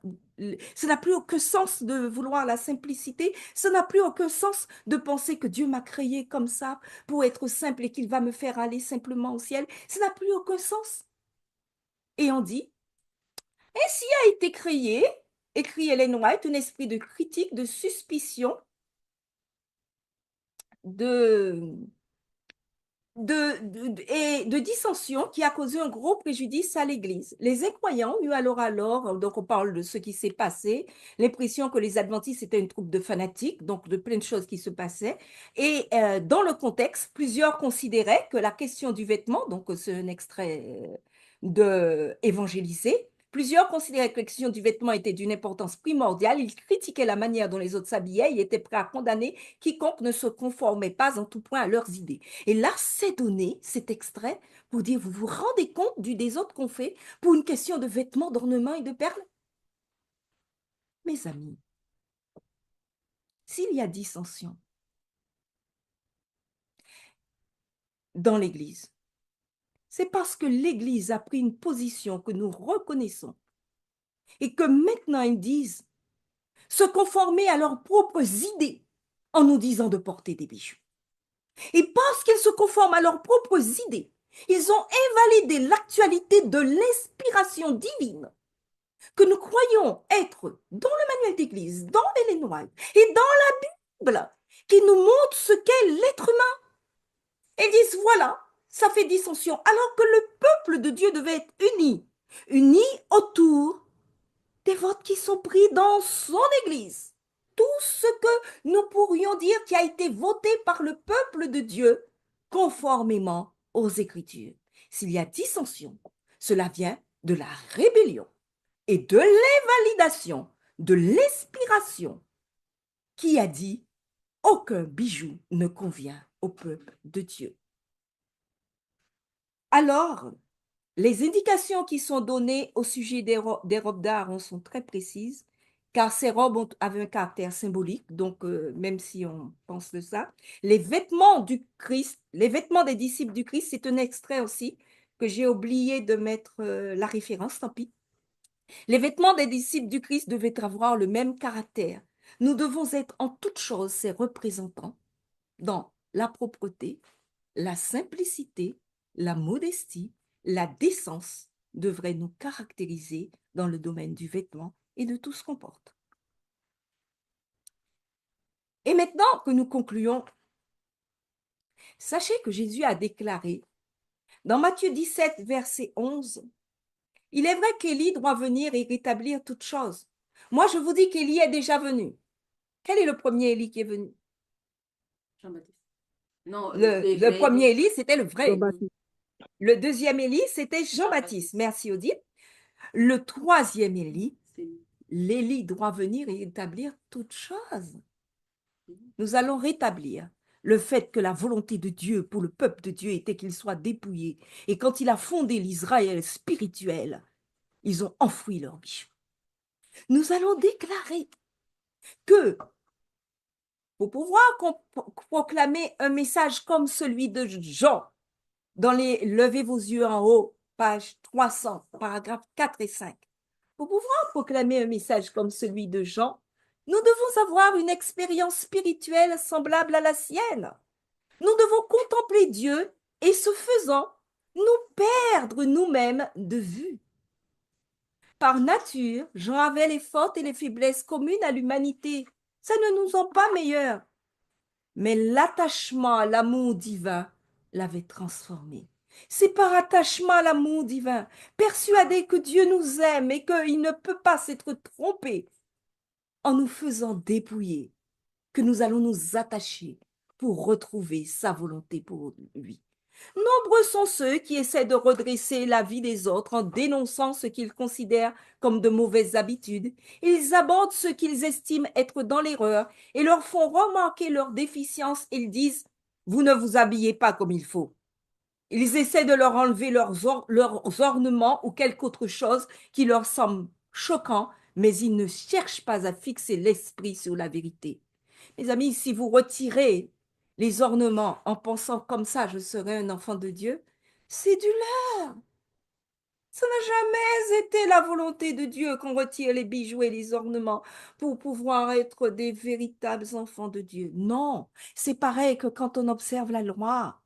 S1: Ça n'a plus aucun sens de vouloir la simplicité. Ça n'a plus aucun sens de penser que Dieu m'a créé comme ça pour être simple et qu'il va me faire aller simplement au ciel. Ça n'a plus aucun sens. Et on dit, ainsi a été créé, écrit Ellen White, un esprit de critique, de suspicion, et de dissension qui a causé un gros préjudice à l'Église. Les incroyants ont eu alors, donc on parle de ce qui s'est passé, l'impression que les adventistes étaient une troupe de fanatiques, donc de plein de choses qui se passaient. Et dans le contexte, plusieurs considéraient que la question du vêtement, donc c'est un extrait de Évangélisé, plusieurs considéraient que la question du vêtement était d'une importance primordiale. Ils critiquaient la manière dont les autres s'habillaient et étaient prêts à condamner quiconque ne se conformait pas en tout point à leurs idées. Et là, c'est donné, cet extrait, pour dire, vous vous rendez compte du désordre qu'on fait pour une question de vêtements, d'ornements et de perles? Mes amis, s'il y a dissension dans l'Église, c'est parce que l'Église a pris une position que nous reconnaissons et que maintenant ils disent se conformer à leurs propres idées en nous disant de porter des bijoux. Et parce qu'ils se conforment à leurs propres idées, ils ont invalidé l'actualité de l'inspiration divine que nous croyons être dans le manuel d'église, dans Ellen White et dans la Bible, qui nous montre ce qu'est l'être humain. Et disent, voilà, ça fait dissension, alors que le peuple de Dieu devait être uni autour des votes qui sont pris dans son église. Tout ce que nous pourrions dire qui a été voté par le peuple de Dieu conformément aux Écritures. S'il y a dissension, cela vient de la rébellion et de l'invalidation de l'inspiration qui a dit aucun bijou ne convient au peuple de Dieu. Alors, les indications qui sont données au sujet des robes d'art sont très précises, car ces robes avaient un caractère symbolique, donc même si on pense de ça. Les vêtements du Christ, les vêtements des disciples du Christ, c'est un extrait aussi que j'ai oublié de mettre la référence, tant pis. Les vêtements des disciples du Christ devaient avoir le même caractère. Nous devons être en toute chose ses représentants dans la propreté, la simplicité, la modestie, la décence devraient nous caractériser dans le domaine du vêtement et de tout ce qu'on porte. Et maintenant que nous concluons, sachez que Jésus a déclaré dans Matthieu 17, verset 11, « Il est vrai qu'Élie doit venir et rétablir toutes choses. » Moi, je vous dis qu'Élie est déjà venu. Quel est le premier Élie qui est venu?
S4: Jean-Baptiste. Non,
S1: le premier Élie, c'était le vrai Élie.
S2: Jean-Baptiste.
S1: Le deuxième Élie, c'était Jean-Baptiste. Merci, Odile. Le troisième Élie, l'Élie doit venir et rétablir toutes choses. Nous allons rétablir le fait que la volonté de Dieu pour le peuple de Dieu était qu'il soit dépouillé. Et quand il a fondé l'Israël spirituel, ils ont enfoui leurs bijoux. Nous allons déclarer que pour pouvoir proclamer un message comme celui de Jean, dans les Levez vos yeux en haut, page 300, paragraphes 4 et 5, pour pouvoir proclamer un message comme celui de Jean, nous devons avoir une expérience spirituelle semblable à la sienne. Nous devons contempler Dieu et, ce faisant, nous perdre nous-mêmes de vue. Par nature, Jean avait les fautes et les faiblesses communes à l'humanité. Ça ne nous rend pas meilleurs. Mais l'attachement à l'amour divin l'avait transformé. C'est par attachement à l'amour divin, persuadé que Dieu nous aime et qu'il ne peut pas s'être trompé, en nous faisant dépouiller, que nous allons nous attacher pour retrouver sa volonté pour lui. Nombreux sont ceux qui essaient de redresser la vie des autres en dénonçant ce qu'ils considèrent comme de mauvaises habitudes. Ils abordent ceux qu'ils estiment être dans l'erreur et leur font remarquer leurs déficiences. Ils disent « Vous ne vous habillez pas comme il faut ». Ils essaient de leur enlever leurs ornements ou quelque autre chose qui leur semble choquant, mais ils ne cherchent pas à fixer l'esprit sur la vérité. Mes amis, si vous retirez les ornements en pensant comme ça, je serai un enfant de Dieu, c'est du leurre. Ça n'a jamais été la volonté de Dieu qu'on retire les bijoux et les ornements pour pouvoir être des véritables enfants de Dieu. Non, c'est pareil que quand on observe la loi.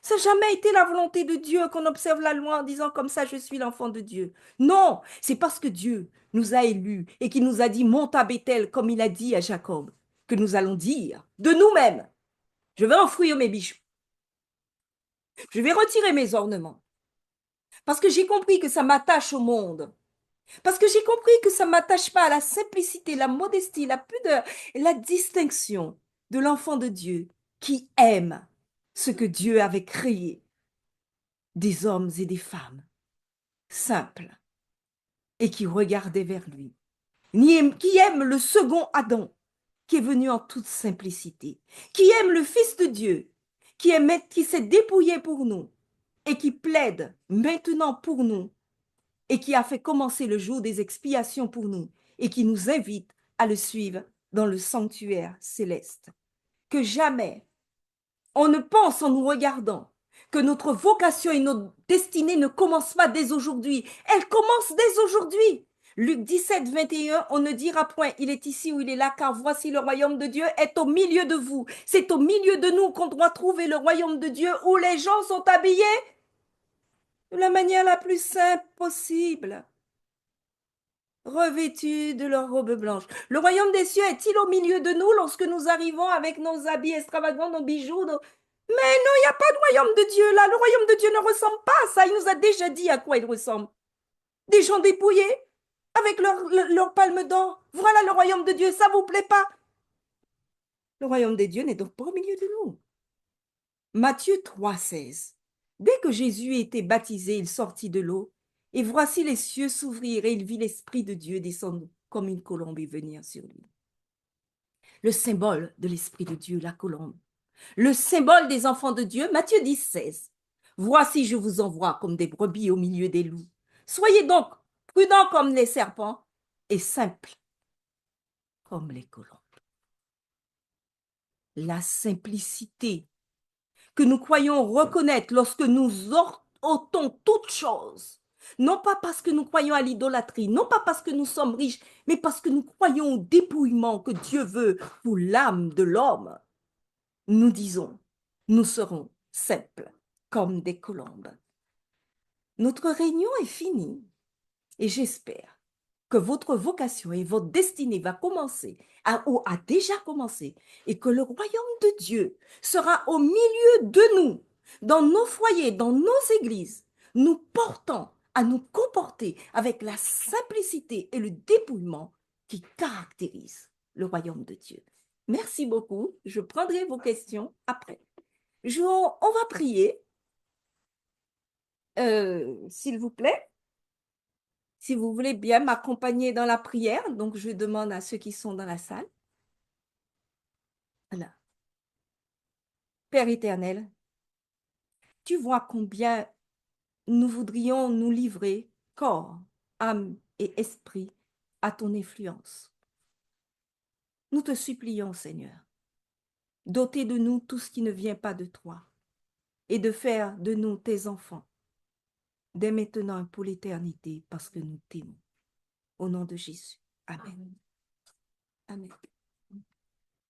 S1: Ça n'a jamais été la volonté de Dieu qu'on observe la loi en disant comme ça, je suis l'enfant de Dieu. Non, c'est parce que Dieu nous a élus et qu'il nous a dit, monte à Bethel, comme il a dit à Jacob, que nous allons dire de nous-mêmes, je vais enfouir mes bijoux. Je vais retirer mes ornements. Parce que j'ai compris que ça m'attache au monde. Parce que j'ai compris que ça ne m'attache pas à la simplicité, la modestie, la pudeur et la distinction de l'enfant de Dieu qui aime ce que Dieu avait créé, des hommes et des femmes simples et qui regardaient vers lui, qui aime le second Adam qui est venu en toute simplicité, qui aime le Fils de Dieu, qui s'est dépouillé pour nous et qui plaide maintenant pour nous et qui a fait commencer le jour des expiations pour nous et qui nous invite à le suivre dans le sanctuaire céleste. Que jamais on ne pense en nous regardant que notre vocation et notre destinée ne commencent pas dès aujourd'hui. Elles commencent dès aujourd'hui. Luc 17, 21, on ne dira point, il est ici ou il est là, car voici le royaume de Dieu est au milieu de vous. C'est au milieu de nous qu'on doit trouver le royaume de Dieu où les gens sont habillés de la manière la plus simple possible, revêtus de leur robe blanche. Le royaume des cieux est-il au milieu de nous lorsque nous arrivons avec nos habits extravagants, nos bijoux, Mais non, il n'y a pas de royaume de Dieu là. Le royaume de Dieu ne ressemble pas à ça. Il nous a déjà dit à quoi il ressemble. Des gens dépouillés avec leurs palmes d'or. Voilà le royaume de Dieu. Ça ne vous plaît pas? Le royaume de Dieu n'est donc pas au milieu de nous. Matthieu 3, 16. Dès que Jésus était baptisé, il sortit de l'eau. Et voici les cieux s'ouvrir et il vit l'Esprit de Dieu descendre comme une colombe et venir sur lui. Le symbole de l'Esprit de Dieu, la colombe. Le symbole des enfants de Dieu, Matthieu 10, 16. Voici, je vous envoie comme des brebis au milieu des loups. Soyez donc prudents comme les serpents et simples comme les colombes. La simplicité que nous croyons reconnaître lorsque nous ôtons toutes choses, non pas parce que nous croyons à l'idolâtrie, non pas parce que nous sommes riches, mais parce que nous croyons au dépouillement que Dieu veut pour l'âme de l'homme. Nous disons, nous serons simples comme des colombes. Notre réunion est finie et j'espère que votre vocation et votre destinée va commencer, ou a déjà commencé, et que le royaume de Dieu sera au milieu de nous, dans nos foyers, dans nos églises, nous portant à nous comporter avec la simplicité et le dépouillement qui caractérisent le royaume de Dieu. Merci beaucoup. Je prendrai vos questions après. On va prier, s'il vous plaît. Si vous voulez bien m'accompagner dans la prière, donc je demande à ceux qui sont dans la salle. Voilà. Père éternel, tu vois combien nous voudrions nous livrer, corps, âme et esprit, à ton influence. Nous te supplions, Seigneur, d'ôter de nous tout ce qui ne vient pas de toi et de faire de nous tes enfants, dès maintenant et pour l'éternité, parce que nous t'aimons. Au nom de Jésus. Amen.
S10: Amen.